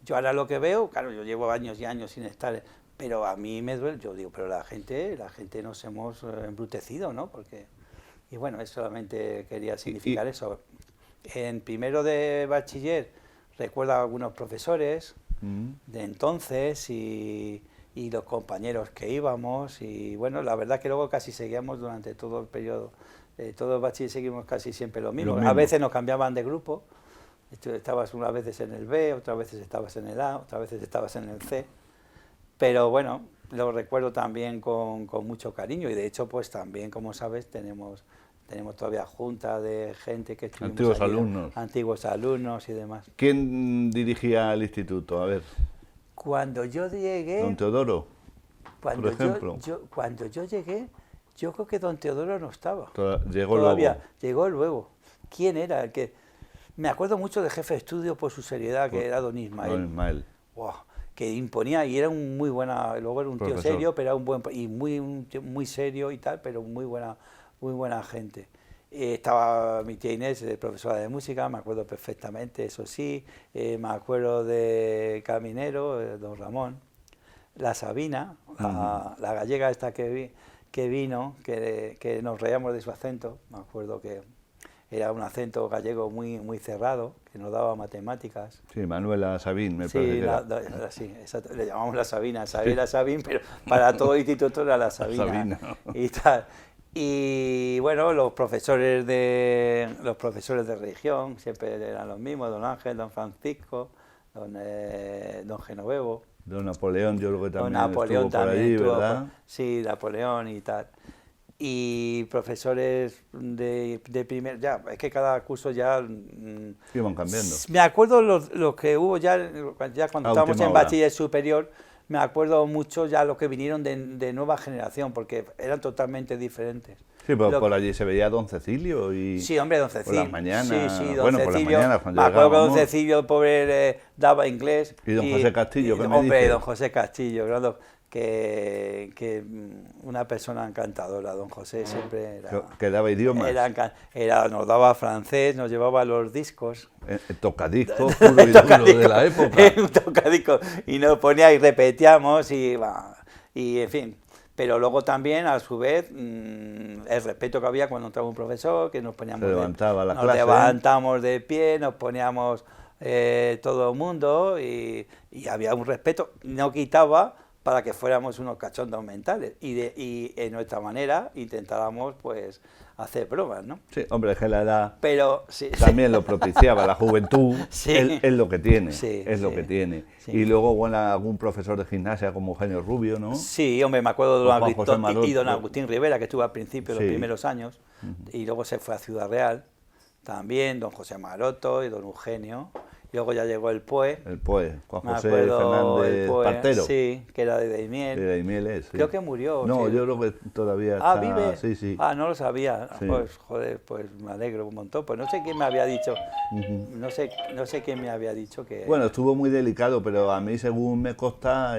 Yo ahora lo que veo, claro, yo llevo años y años sin estar, pero a mí me duele, yo digo, pero la gente nos hemos embrutecido, ¿no? Porque, y bueno, eso solamente quería significar eso. En primero de bachiller recuerdo a algunos profesores de entonces y los compañeros que íbamos, y bueno, la verdad que luego casi seguíamos durante todo el periodo, todo el bachiller seguimos casi siempre lo mismo. A veces nos cambiaban de grupo, estabas unas veces en el B, otras veces estabas en el A, otras veces estabas en el C, pero bueno, lo recuerdo también con mucho cariño, y de hecho pues también, como sabes, tenemos todavía junta de gente que estuvimos antiguos allí, alumnos. Antiguos alumnos y demás. ¿Quién dirigía el instituto? A ver. Cuando yo llegué... ¿Don Teodoro, por ejemplo? Cuando yo llegué, yo creo que don Teodoro no estaba. Llegó Todavía, luego. llegó luego. ¿Quién era el que...? Me acuerdo mucho del jefe de estudio por su seriedad, que era don Ismael. Don Ismael. Wow, que imponía, y era un muy buena... Luego era un tío serio, pero era un buen... Y muy serio y tal, pero muy buena gente. Estaba mi tía Inés, profesora de música, me acuerdo perfectamente, eso sí. Me acuerdo de Caminero, don Ramón. La Sabina, la gallega esta que vino, que nos reíamos de su acento. Me acuerdo que era un acento gallego muy cerrado, que nos daba matemáticas. Sí, Manuela Sabín, me parece que era. Sí, exacto, le llamamos la Sabina, era Sabín, pero para todo el instituto era la Sabina. Sabina. Y tal. Y bueno, los profesores de religión siempre eran los mismos, don Ángel, don Francisco, don Genovevo. Don Napoleón, yo creo que también Napoleón estuvo por allí, ¿verdad? Sí, Napoleón y tal. Y profesores de primer... Ya, es que cada curso ya... Iban cambiando. Me acuerdo los que hubo ya cuando estábamos en bachiller superior, me acuerdo mucho ya los que vinieron de nueva generación, porque eran totalmente diferentes. Sí, pero por allí se veía don Cecilio y... Sí, hombre, don Cecilio. Por las mañanas, Sí, don Cecilio, por las mañanas cuando me acuerdo que don llegábamos. Cecilio, pobre, daba inglés. Y don José Castillo, ¿qué me hombre, dice? Don José Castillo, claro, que una persona encantadora, don José siempre era... Que daba idiomas. Nos daba francés, nos llevaba los discos. Tocadiscos puro y duro de la época. Un tocadiscos, y nos ponía y repetíamos y en fin. Pero luego también, a su vez, el respeto que había cuando entraba un profesor, que nos poníamos... Nos levantamos de pie, nos poníamos todo el mundo y había un respeto, no quitaba para que fuéramos unos cachondos mentales y en nuestra manera intentáramos pues hacer bromas, ¿no? Sí, hombre, es que la edad sí, también lo propiciaba, la juventud sí, es lo que tiene, sí, es lo que tiene. Sí. Y luego, bueno, algún profesor de gimnasia como Eugenio Rubio, ¿no? Sí, hombre, me acuerdo de don Agustín Rivera, que estuvo al principio, los primeros años, y luego se fue a Ciudad Real, también, don José Maroto y don Eugenio. Luego ya llegó el POE. El POE, Juan José Fernández Partero. Sí, que era de Daimiel. De Daimiel es, sí. Creo que murió. No, sí. Yo creo que todavía está... ¿Vive? Sí, sí. No lo sabía. Sí. Pues, joder, pues me alegro un montón. Pues no sé quién me había dicho, no sé quién me había dicho que... Bueno, estuvo muy delicado, pero a mí, según me consta,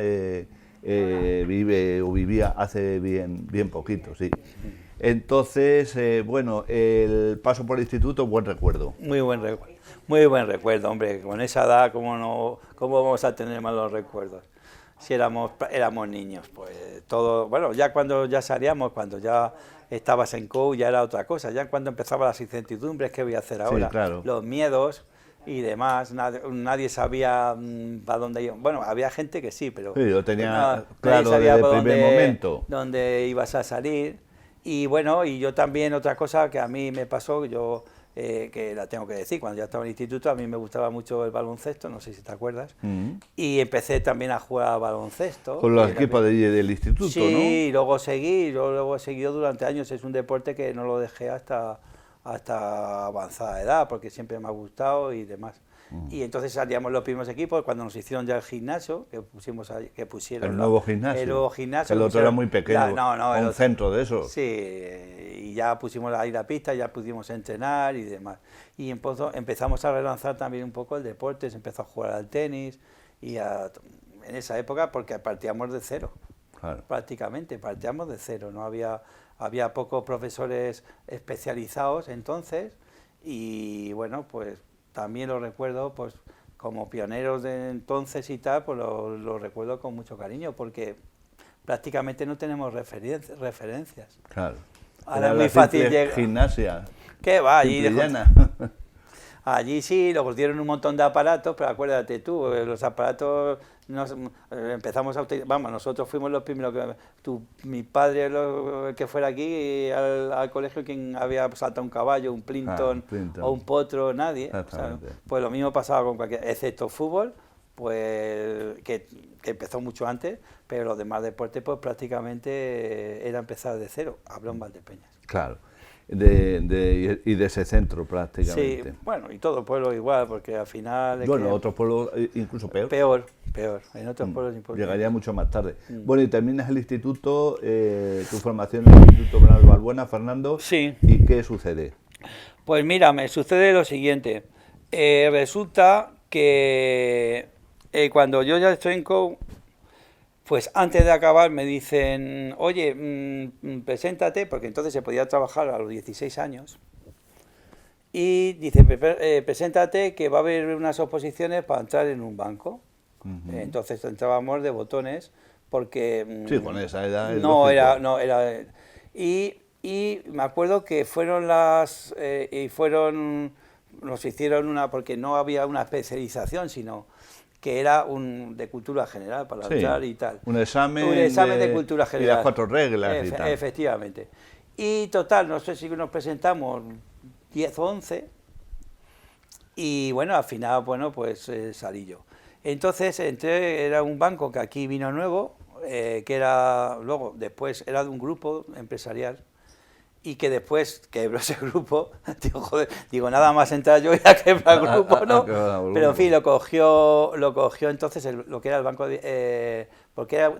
vivía hace bien poquito, sí. Entonces, bueno, el paso por el instituto, buen recuerdo. Muy buen recuerdo, hombre. Con esa edad, ¿cómo vamos a tener malos recuerdos? Si éramos niños, pues todo... Bueno, ya cuando ya salíamos, cuando ya estabas en COU, ya era otra cosa. Ya cuando empezaban las incertidumbres, ¿qué voy a hacer ahora? Sí, claro. Los miedos y demás, nadie sabía para dónde iba. Bueno, había gente que sí, pero... Sí, yo tenía claro desde el primer momento. Dónde ibas a salir. Y bueno, y yo también, otra cosa que a mí me pasó, que la tengo que decir, cuando ya estaba en el instituto, a mí me gustaba mucho el baloncesto, no sé si te acuerdas, y empecé también a jugar al baloncesto. Con los equipos del instituto, sí, ¿no? Sí, luego he seguido durante años, es un deporte que no lo dejé hasta avanzada edad, porque siempre me ha gustado y demás. Y entonces salíamos los primeros equipos, cuando nos hicieron ya el gimnasio, que pusieron el nuevo gimnasio. El otro era muy pequeño, un centro de eso. Sí, y ya pusimos ahí la pista, ya pudimos entrenar y demás. Y empezamos a relanzar también un poco el deporte, se empezó a jugar al tenis, en esa época, porque partíamos de cero, claro. Prácticamente, partíamos de cero, no había pocos profesores especializados entonces, y bueno, pues también lo recuerdo pues como pioneros de entonces y tal, pues lo recuerdo con mucho cariño, porque prácticamente no tenemos referencias. Claro. Ahora es muy fácil llegar. Gimnasia. ¿Qué va? Allí sí, luego dieron un montón de aparatos, pero acuérdate tú, los aparatos empezamos a utilizar, vamos, nosotros fuimos los primeros, mi padre el que fuera aquí al colegio, quien había saltado un caballo, un Plinton, o un potro, nadie. O sea, pues lo mismo pasaba con cualquier, excepto fútbol, pues que empezó mucho antes, pero los demás deportes pues prácticamente era empezar de cero, habló en Valdepeñas. Claro. Y de ese centro prácticamente. Sí, bueno, y todo pueblo igual, porque al final... Bueno, otros pueblos incluso peor. Peor, en otros pueblos imposible. Llegaría mucho más tarde. Bueno, y terminas el instituto, tu formación en el Instituto Bernal Balbuena, Fernando. Sí. ¿Y qué sucede? Pues mira, me sucede lo siguiente. Resulta que cuando yo ya estoy en COU, pues antes de acabar me dicen, oye, preséntate, porque entonces se podía trabajar a los 16 años, y dice, preséntate que va a haber unas oposiciones para entrar en un banco. Entonces entrábamos de botones, porque... Sí, con esa edad... No era... Y me acuerdo que fueron nos hicieron una, porque no había una especialización, sino... que era de cultura general para entrar y tal. Un examen de cultura general. Y las 4 reglas y tal. Efectivamente. Y total, no sé si nos presentamos 10 o 11, y bueno, al final, bueno, pues salí yo. Entonces entré, era un banco que aquí vino nuevo, que era, luego, después era de un grupo empresarial, y que después quebró ese grupo. Digo, nada más entrar yo ya quebra el grupo, ¿no? Pero en fin, lo cogió entonces lo que era el banco, porque era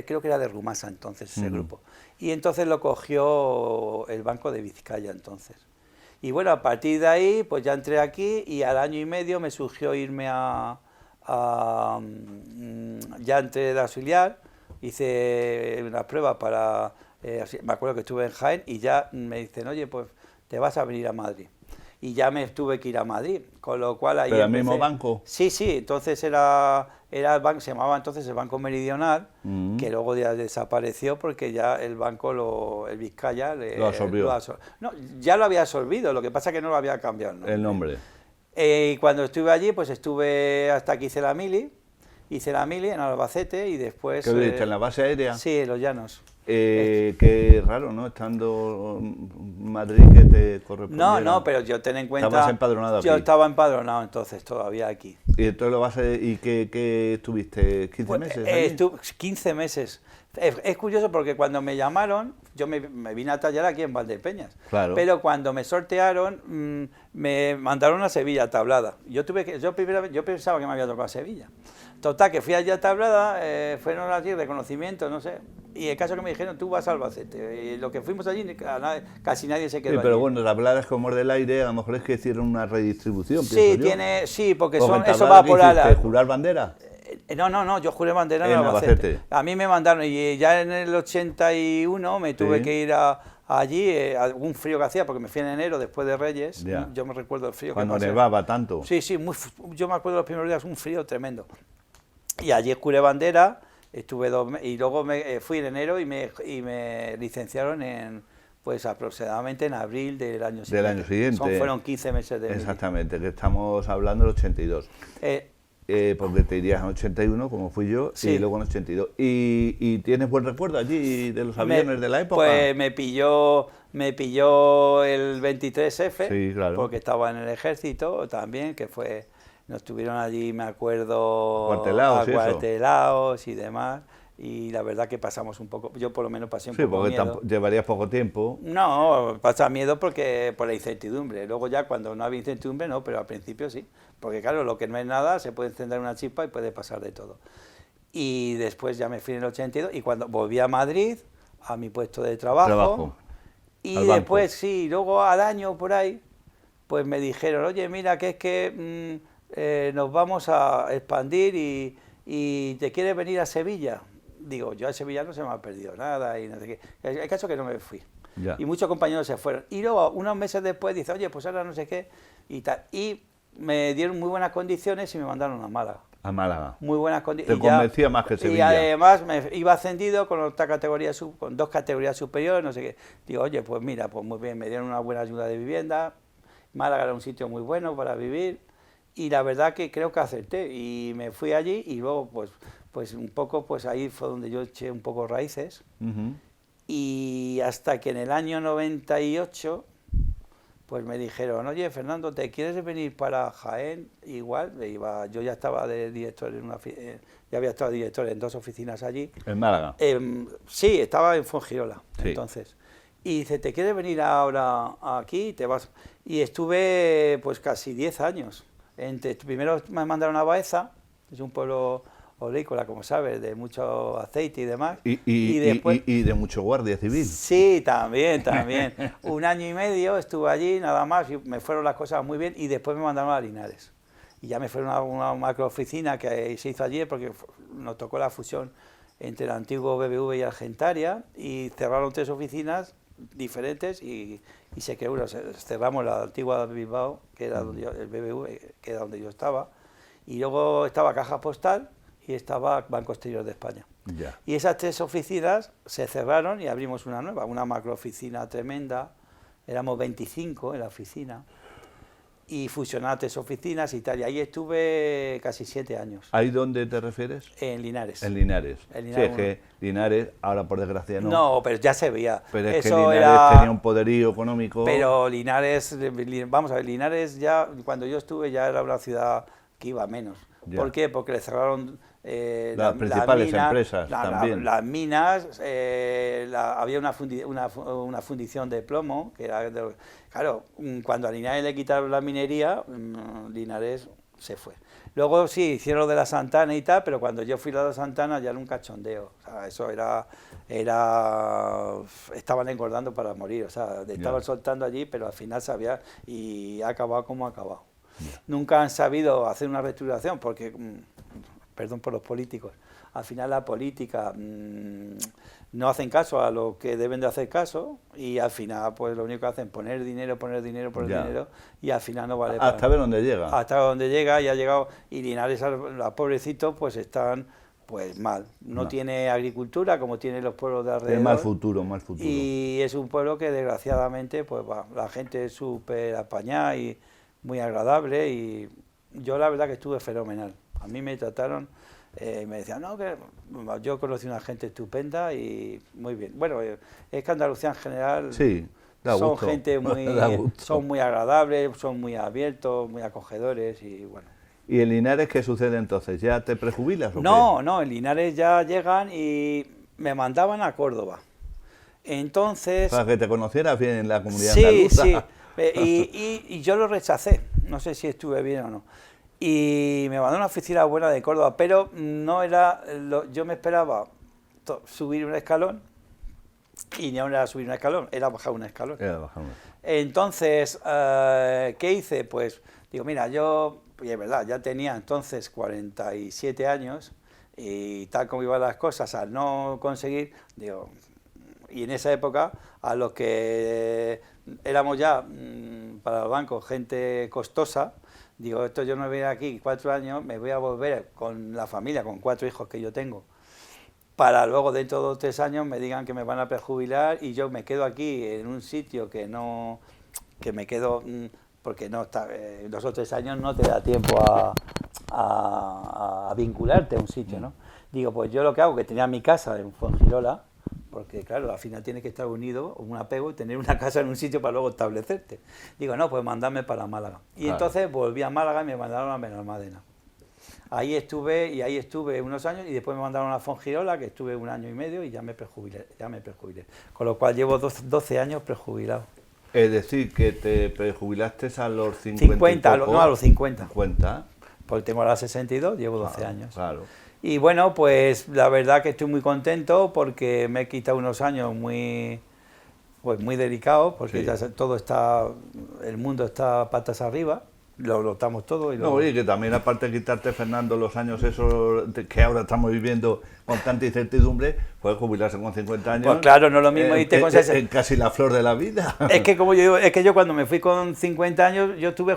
creo que era de Rumasa entonces ese grupo. Y entonces lo cogió el Banco de Vizcaya entonces. Y bueno, a partir de ahí, pues ya entré aquí, y al año y medio me surgió irme ya entré de auxiliar, hice una prueba para... me acuerdo que estuve en Jaén, y ya me dicen, oye, pues te vas a venir a Madrid. Y ya me tuve que ir a Madrid, con lo cual ahí... ¿Pero el mismo banco? Sí, entonces era el banco, se llamaba entonces el Banco Meridional, que luego ya desapareció porque ya el banco, el Vizcaya... lo absorbió. No, ya lo había absorbido, lo que pasa es que no lo había cambiado el nombre. Y cuando estuve allí, pues estuve hasta que hice la mili en Albacete, y después... ¿Qué lo diste, en la base aérea? Sí, en Los Llanos. Qué raro, ¿no? Estando en Madrid, que te correspondiera. No, pero yo ten en cuenta... ¿Estabas empadronado aquí? Yo estaba empadronado entonces, todavía aquí. ¿Y entonces lo vas a... ¿Y qué estuviste? ¿15 meses? Estuve 15 meses. Es curioso porque cuando me llamaron, yo me vine a tallar aquí en Valdepeñas. Claro. Pero cuando me sortearon, me mandaron a Sevilla, Tablada. Yo pensaba que me había tocado Sevilla. Total, que fui allá a Tablada, fueron allí reconocimientos, no sé. Y el caso que me dijeron, tú vas a Albacete. Y lo que fuimos allí, casi nadie se quedó allí. Pero bueno, Tablada es como del aire, a lo mejor es que hicieron una redistribución. Sí, porque eso va por ala. ¿Jurar bandera? No, yo juré bandera en Albacete. A mí me mandaron, y ya en el 81 me tuve que ir allí, algún frío que hacía, porque me fui en enero después de Reyes. Ya. Yo me recuerdo el frío. Cuando nevaba tanto. Sí, yo me acuerdo los primeros días, un frío tremendo. Y allí juré bandera, estuve 2 meses, y luego fui en enero y me licenciaron pues aproximadamente en abril del año siguiente. Fueron 15 meses de Exactamente, que estamos hablando del 82. Porque te irías en 81, como fui yo, y luego en 82. ¿Y tienes buen recuerdo allí de los aviones de la época? Pues me pilló el 23F, sí, claro. Porque estaba en el ejército también, que fue... Nos tuvieron allí, me acuerdo, cuartelados y demás, y la verdad que pasamos un poco, yo por lo menos pasé un poco miedo. Sí, porque llevarías poco tiempo. No, pasa miedo por la incertidumbre, luego ya cuando no había incertidumbre no, pero al principio sí, porque claro, lo que no es nada, se puede encender una chispa y puede pasar de todo. Y después ya me fui en el 82, y cuando volví a Madrid, a mi puesto de trabajo. Y después, luego al año por ahí, pues me dijeron, oye, mira, que es que... nos vamos a expandir y te quieres venir a Sevilla. Digo, yo a Sevilla no se me ha perdido nada y no sé qué. El caso es que no me fui. Ya. Y muchos compañeros se fueron. Y luego, unos meses después, dice, oye, pues ahora no sé qué y tal. Y me dieron muy buenas condiciones y me mandaron a Málaga. A Málaga. Muy buenas condiciones. Te convencía más que Sevilla. Y además me iba ascendido con otra categoría, con 2 categorías superiores, no sé qué. Digo, oye, pues mira, pues muy bien, me dieron una buena ayuda de vivienda. Málaga era un sitio muy bueno para vivir y la verdad que creo que acerté y me fui allí y luego pues un poco, pues ahí fue donde yo eché un poco raíces. Y hasta que en el año 98 pues me dijeron, oye, Fernando, ¿te quieres venir para Jaén? Igual, yo ya estaba de director ya había estado director en 2 oficinas allí. ¿En Málaga? Sí, estaba en Fuengirola, sí. Entonces. Y dice, ¿te quieres venir ahora aquí? Te vas. Y estuve pues casi 10 años. Primero me mandaron a Baeza, es un pueblo oleícola, como sabes, de mucho aceite y demás. Y después, y de mucho guardia civil. Sí, también. 1 año y medio estuve allí, nada más, y me fueron las cosas muy bien, y después me mandaron a Linares. Y ya me fueron a una macro oficina que se hizo allí, porque nos tocó la fusión entre el antiguo BBV y Argentaria, y cerraron 3 oficinas diferentes, y se creó cerramos la antigua Bilbao, que era donde el BBV, que era donde yo estaba, y luego estaba Caja Postal, y estaba Banco Exterior de España. Ya. Y esas 3 oficinas se cerraron y abrimos una nueva, una macrooficina tremenda, éramos 25 en la oficina, y fusionaron 3 oficinas y tal, y ahí estuve casi 7 años. ¿Ahí dónde te refieres? En Linares. En Linares. En Linares, sí, es que Linares, ahora por desgracia no. No, pero ya se veía. Pero es eso que Linares tenía un poderío económico. Pero Linares, vamos a ver, Linares ya, cuando yo estuve ya era una ciudad que iba menos. Ya. ¿Por qué? Porque le cerraron las principales empresas también. Las minas, había una fundición de plomo, que era claro, cuando a Linares le quitaron la minería, Linares se fue. Luego sí, hicieron lo de la Santana y tal, pero cuando yo fui a la Santana ya era un cachondeo. O sea, eso estaban engordando para morir, o sea, estaban soltando allí, pero al final sabía y ha acabado como ha acabado. Nunca han sabido hacer una reestructuración porque, perdón por los políticos, al final la política no hacen caso a lo que deben de hacer caso y al final pues lo único que hacen es poner dinero y al final no vale hasta ver dónde llega. Hasta donde llega y ha llegado y Linares, los pobrecitos pues están pues mal. No tiene agricultura como tienen los pueblos de alrededor. Es mal futuro. Y es un pueblo que desgraciadamente pues la gente es súper apañada y muy agradable y yo la verdad que estuve fenomenal. A mí me trataron, me decían, no, que yo conocí una gente estupenda y muy bien. Bueno, es que Andalucía en general sí, son gusto. gente son muy agradables, son muy abiertos, muy acogedores y bueno. ¿Y en Linares qué sucede entonces? ¿Ya te prejubilas o No, qué? no, en Linares ya llegan y me mandaban a Córdoba. Entonces... Para que te conocieras bien en la comunidad andaluza. Sí. Y yo lo rechacé, no sé si estuve bien o no. Y me mandó a una oficina buena de Córdoba, pero no era, yo me esperaba subir un escalón y no era subir un escalón, era bajar un escalón. Entonces, ¿qué hice? Pues digo, mira, yo, y es verdad, ya tenía entonces 47 años y tal como iban las cosas, al no conseguir, digo, y en esa época a los que éramos ya para el banco gente costosa, digo, esto yo no voy a ir aquí 4 años, me voy a volver con la familia, con 4 hijos que yo tengo, para luego dentro de 2 o 3 años me digan que me van a prejubilar y yo me quedo aquí en un sitio que me quedo, porque no está, 2 o 3 años no te da tiempo a vincularte a un sitio, ¿no? Digo, pues yo lo que hago, que tenía mi casa en Fuengirola, porque claro, al final tienes que estar unido, un apego, y tener una casa en un sitio para luego establecerte. Digo, no, pues mandarme para Málaga. Y entonces volví a Málaga y me mandaron a Benalmádena. Ahí estuve unos años y después me mandaron a Fuengirola, que estuve 1 año y medio y ya me prejubilé. Con lo cual llevo 12 años prejubilado. Es decir, que te prejubilaste a los 50 no, a los 50. 50. Porque tengo ahora 62, llevo 12 años. Claro. Y bueno, pues la verdad que estoy muy contento porque me he quitado unos años muy delicados, porque ya todo está, el mundo está patas arriba. lo notamos todo. Y No, y que también aparte de quitarte, Fernando, los años esos que ahora estamos viviendo con tanta incertidumbre, puedes jubilarse con 50 años. Pues claro, no es lo mismo irte con 60. Casi la flor de la vida. Es que como yo digo, es que yo cuando me fui con 50 años, yo estuve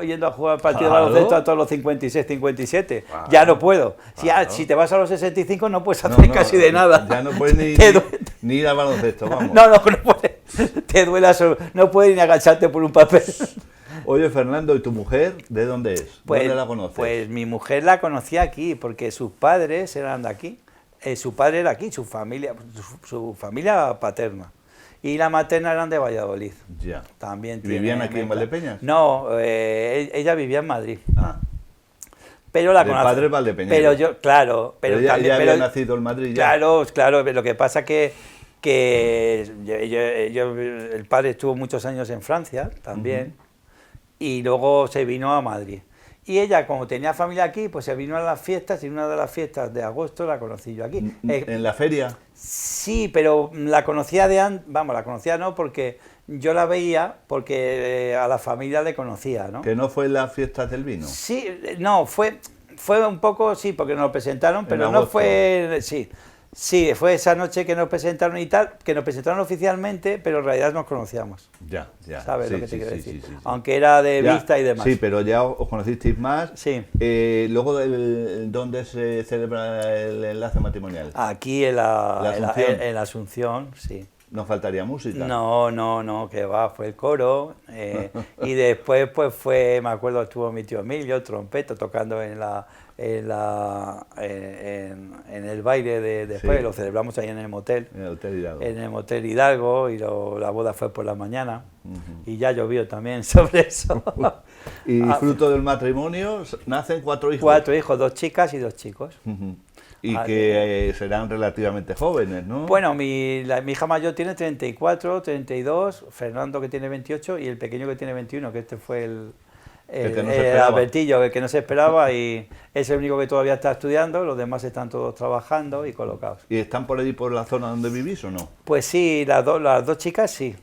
yendo a jugar partidos de Claro. baloncesto a todos los 56, 57. Claro. Ya no puedo. Claro. Si te vas a los 65 no puedes hacer casi de nada. Ya no puedes ni ir al baloncesto, vamos. No puedes. Te duele no puedes ni agacharte por un papel. Oye, Fernando, ¿y tu mujer de dónde es? ¿Dónde la conoces? Pues mi mujer la conocía aquí, porque sus padres eran de aquí. Su padre era aquí, su familia paterna. Y la materna eran de Valladolid. Ya. También ¿Vivían aquí en Valdepeñas? No, ella vivía en Madrid. Ah. Pero la El conocí. padre es valdepeñero. Pero yo, claro. Pero ya había nacido en Madrid ya. Claro, lo que pasa que el padre estuvo muchos años en Francia también, y luego se vino a Madrid. Y ella, como tenía familia aquí, pues se vino a las fiestas, y una de las fiestas de agosto la conocí yo aquí. ¿En la feria? Sí, pero la conocía la conocía no, porque yo la veía, porque a la familia le conocía, ¿no? ¿Que no fue en las fiestas del vino? Sí, no, fue un poco, sí, porque nos lo presentaron, pero En no agosto. fue, sí, fue esa noche que nos presentaron y tal, que nos presentaron oficialmente, pero en realidad nos conocíamos. Ya. ¿Sabes Sí, lo que te sí, quiero sí, decir? sí, sí. Aunque era de Ya, vista y demás. Sí, pero ya os conocisteis más. Sí. Luego, ¿dónde se celebra el enlace matrimonial? Aquí en la Asunción, sí. ¿Nos faltaría música? No, que va, fue el coro, y después pues me acuerdo, estuvo mi tío Emilio, trompeta, tocando en el baile de después, Sí. lo celebramos ahí en el motel. En el Hotel Hidalgo. En el motel Hidalgo, y la boda fue por la mañana, y ya llovió también sobre eso. Y fruto del matrimonio, nacen 4 hijos. 4 hijos, 2 chicas y 2 chicos. Y que serán relativamente jóvenes, ¿no? Bueno, mi hija mayor tiene 34, 32, Fernando que tiene 28 y el pequeño que tiene 21, que este fue el que no se esperaba. Albertillo, el que no se esperaba, y es el único que todavía está estudiando, los demás están todos trabajando y colocados. ¿Y están por allí, por la zona donde vivís o no? Pues sí, las dos chicas sí.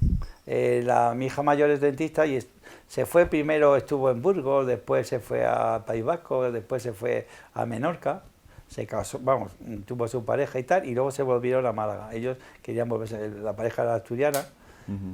Mi hija mayor es dentista y se fue primero, estuvo en Burgos, después se fue a País Vasco, después se fue a Menorca. Se casó, tuvo su pareja y tal, y luego se volvieron a Málaga. Ellos querían volverse, la pareja era asturiana,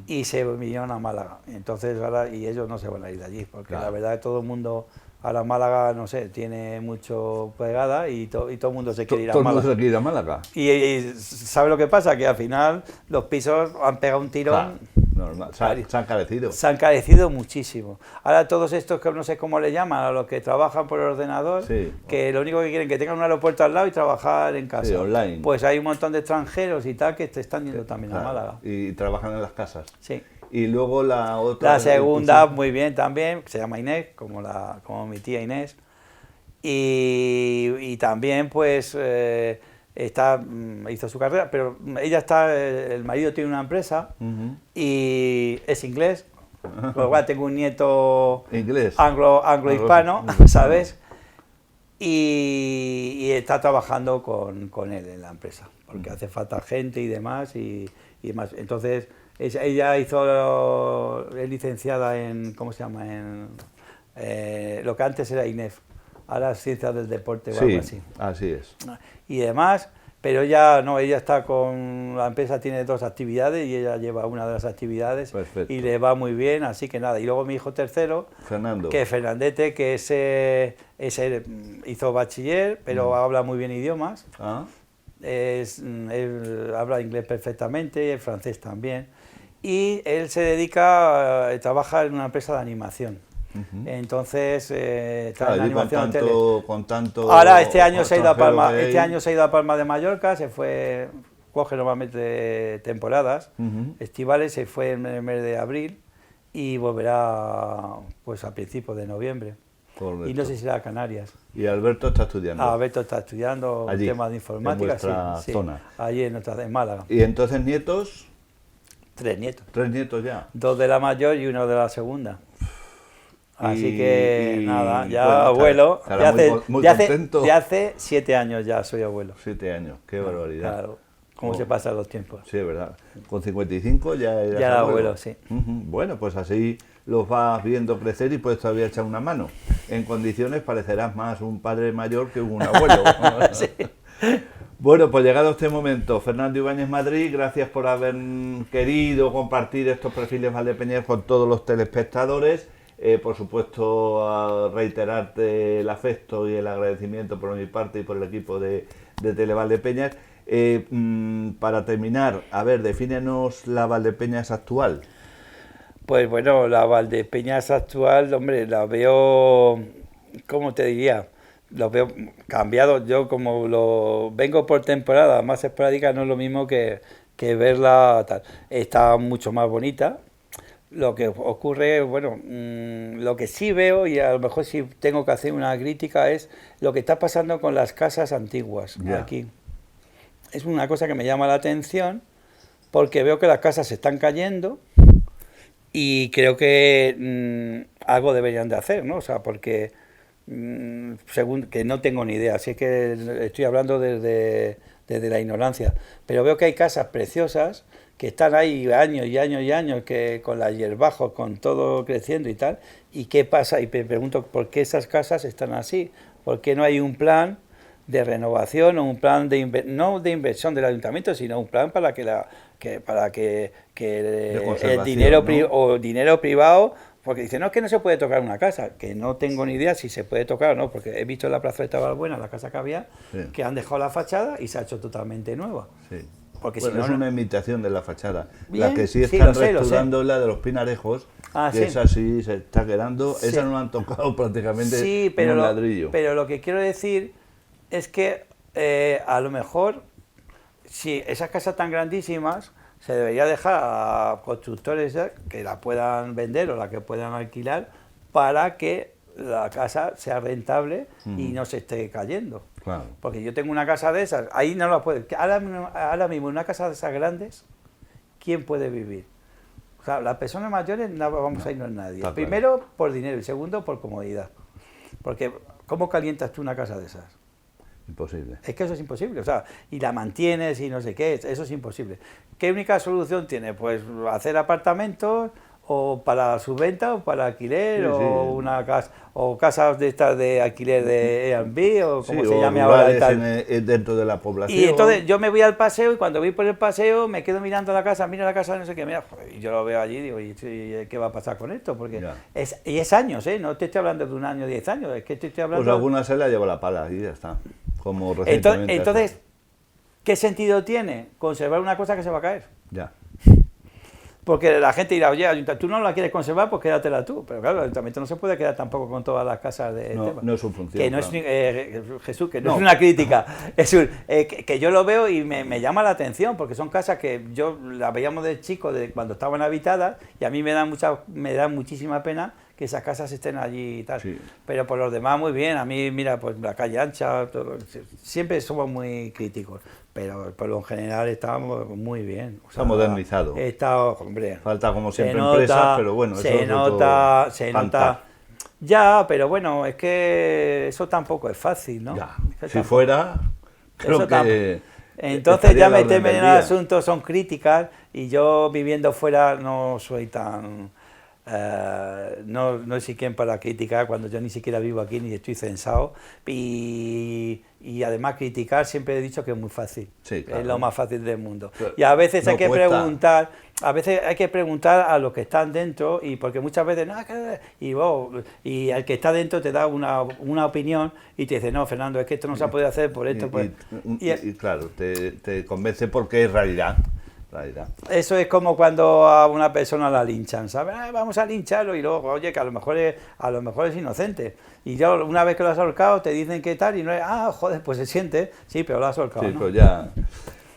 y se vinieron a Málaga. Entonces y ellos no se van a ir de allí, porque claro. la verdad es que todo el mundo, ahora Málaga, no sé, tiene mucho pegada, y todo el mundo se quiere ir a Todo el Málaga. mundo se quiere ir a Málaga. Y ¿sabe lo que pasa? Que al final los pisos han pegado un tirón. Claro, normal. Se han encarecido. Se han encarecido muchísimo. Ahora todos estos que no sé cómo le llaman, a los que trabajan por el ordenador, Sí. que lo único que quieren es que tengan un aeropuerto al lado y trabajar en casa. Sí, online. Pues hay un montón de extranjeros y tal que te están yendo también a Claro, Málaga. Y trabajan en las casas. Sí. Y luego la otra... La segunda, muy bien también, se llama Inés, como mi tía Inés. Y también pues hizo su carrera, pero ella el marido tiene una empresa y es inglés, con lo cual tengo un nieto Inglés. anglo-hispano, ¿sabes? Y está trabajando con él en la empresa, porque hace falta gente y demás, y demás. Entonces, ella es licenciada en, ¿cómo se llama? En lo que antes era INEF, ahora Ciencias del Deporte o algo así. Así es. Y demás, pero ella está con la empresa, tiene 2 actividades y ella lleva una de las actividades. Perfecto. Y le va muy bien, así que nada. Y luego mi hijo tercero, Fernando. que es Fernandete, que ese hizo bachiller, pero habla muy bien idiomas. Ah. Él habla inglés perfectamente, el francés también. Y él se dedica, trabaja en una empresa de animación. Entonces, está en animación en tele. Con tanto... Ahora este año se ha ido a Palma, extranjero que hay. se ha ido a Palma de Mallorca, coge normalmente temporadas estivales, se fue en el mes de abril y volverá pues a principios de noviembre. Correcto. Y no sé si irá a Canarias. Y Alberto está estudiando. Alberto está estudiando Allí, temas de informática, en vuestra zona. allí en Málaga. Y entonces nietos, 3 nietos. 3 nietos ya. 2 de la mayor y 1 de la segunda. Así que nada, ya bueno, abuelo, estará muy contento. de hace 7 años ya soy abuelo. 7 años, qué barbaridad. Claro, cómo se pasan los tiempos. Sí, es verdad. Con 55 ya eras Ya abuelo, sí. Bueno, pues así los vas viendo crecer y puedes todavía echar una mano. En condiciones parecerás más un padre mayor que un abuelo. Sí. Bueno, pues llegado este momento, Fernando Ibáñez Madrid, gracias por haber querido compartir estos perfiles Valdepeñeros con todos los telespectadores. Por supuesto, a reiterarte el afecto y el agradecimiento por mi parte y por el equipo de Televaldepeñas. Para terminar, a ver, defínenos la Valdepeñas actual. Pues bueno, la Valdepeñas actual, hombre, la veo, ¿cómo te diría? Lo veo cambiado. Yo como lo vengo por temporada más esporádica, no es lo mismo que verla tal. Está mucho más bonita. Lo que ocurre, bueno, lo que sí veo, y a lo mejor sí tengo que hacer una crítica, es lo que está pasando con las casas antiguas aquí. Es una cosa que me llama la atención, porque veo que las casas se están cayendo y creo que algo deberían de hacer, ¿no? O sea, porque según que no tengo ni idea, así que estoy hablando desde la ignorancia, pero veo que hay casas preciosas que están ahí años y años y años, que con las hierbajos, con todo creciendo y tal, y qué pasa, y me pregunto por qué esas casas están así, por qué no hay un plan de renovación o un plan no de inversión del ayuntamiento, sino un plan para que el dinero, ¿no? O dinero privado, porque dicen, no, es que no se puede tocar una casa, que no tengo ni idea si se puede tocar o no, porque he visto en la plazoleta de Valbuena, la casa que había, que han dejado la fachada y se ha hecho totalmente nueva. Sí. Porque bueno, si no, es una imitación de la fachada. Bien, la que sí están sí, restaurando es la de los Pinarejos, que sí. esa sí se está quedando, Sí. esa no la han tocado prácticamente sí, pero en un ladrillo. Pero lo que quiero decir es que a lo mejor, si esas casas tan grandísimas, se debería dejar a constructores que la puedan vender o la que puedan alquilar para que la casa sea rentable y no se esté cayendo. Claro. Porque yo tengo una casa de esas, ahí no la puedo. Ahora mismo, en una casa de esas grandes, ¿quién puede vivir? O sea, las personas mayores no vamos a irnos nadie. Primero, claro, por dinero, y segundo, por comodidad. Porque, ¿cómo calientas tú una casa de esas? Imposible. Es que eso es imposible, o sea, y la mantienes y no sé qué, eso es imposible. ¿Qué única solución tiene? Pues hacer apartamentos, o para su venta, o para alquiler, o una casa, o casas de estas de alquiler de Airbnb, o como se llame ahora. Dentro de la población. Y entonces yo me voy al paseo, y cuando voy por el paseo me quedo mirando la casa, miro la casa de no sé qué, mira, joder, y yo lo veo allí y digo, ¿y qué va a pasar con esto? Porque es años, no te estoy hablando de un año, 10 años, es que te estoy hablando... Pues alguna se la lleva la pala y ya está, como recientemente. Entonces, ¿qué sentido tiene conservar una cosa que se va a caer? Ya. Porque la gente dirá, oye, tú no la quieres conservar, pues quédatela tú. Pero claro, el ayuntamiento no se puede quedar tampoco con todas las casas de tema. No es su función. Que no claro. Jesús, que no es una crítica. Es que yo lo veo y me llama la atención, porque son casas que yo las veíamos de chico, de cuando estaban habitadas, y a mí me da muchísima pena que esas casas estén allí y tal. Sí. Pero por los demás, muy bien. A mí, mira, pues la calle ancha, siempre somos muy críticos. Pero por lo general estábamos muy bien. O sea, está modernizado. Hombre, falta como siempre empresas, pero bueno, se nota. Ya, pero bueno, es que eso tampoco es fácil, ¿no? Ya. Si fuera, creo que... Entonces ya meterme en el asunto son críticas, y yo viviendo fuera no soy tan... no soy quien para criticar cuando yo ni siquiera vivo aquí ni estoy censado, y además criticar siempre he dicho que es muy fácil, sí, claro. Es lo más fácil del mundo, pero y a veces hay que preguntar a los que están dentro, y porque muchas veces y el que está dentro te da una opinión y te dice, no, Fernando, es que esto no se puede hacer por esto, y claro, te convence porque es realidad. Eso es como cuando a una persona la linchan, ¿sabes? Vamos a lincharlo, y luego, oye, que a lo mejor es inocente. Y ya una vez que lo has ahorcado te dicen qué tal, y no es, joder, pues se siente, sí, pero lo has ahorcado, sí, ¿no? Pues ya.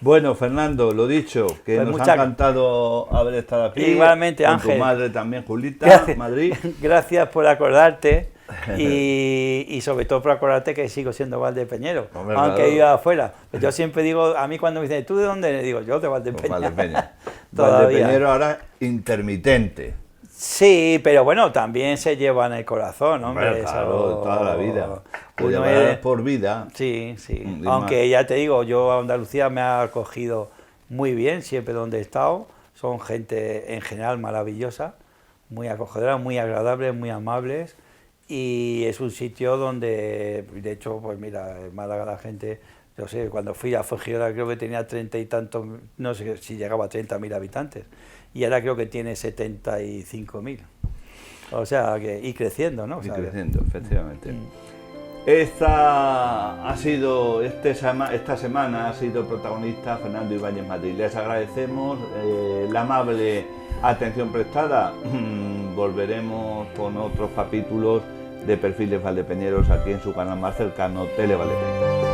Bueno, Fernando, lo dicho, que pues nos ha encantado haber estado aquí. Igualmente, con Ángel. Tu madre también, Julita, gracias, Madrid. Gracias por acordarte. Y sobre todo por acordarte que sigo siendo Valdepeñero, aunque claro. Iba afuera. Pues yo siempre digo, a mí cuando me dicen, ¿tú de dónde? Digo, yo de Valdepeña. Valdepeñero ahora intermitente. Sí, pero bueno, también se lleva en el corazón, hombre. Claro, toda la vida. Te llevarás por vida. Sí, sí. Aunque ya te digo, yo a Andalucía me ha acogido muy bien, siempre donde he estado. Son gente en general maravillosa, muy acogedora, muy agradables, muy amables. Y es un sitio donde, de hecho, pues mira, en Málaga la gente, yo sé, cuando fui a Fuengirola creo que tenía 30 y tantos, no sé si llegaba a 30.000 habitantes. Y ahora creo que tiene 75.000. O sea, y creciendo, ¿no? Y creciendo, efectivamente. Esta semana ha sido protagonista Fernando Ibáñez Madrid. Les agradecemos la amable atención prestada. Volveremos con otros capítulos de Perfiles Valdepeñeros aquí en su canal más cercano, Tele Valdepeñeros.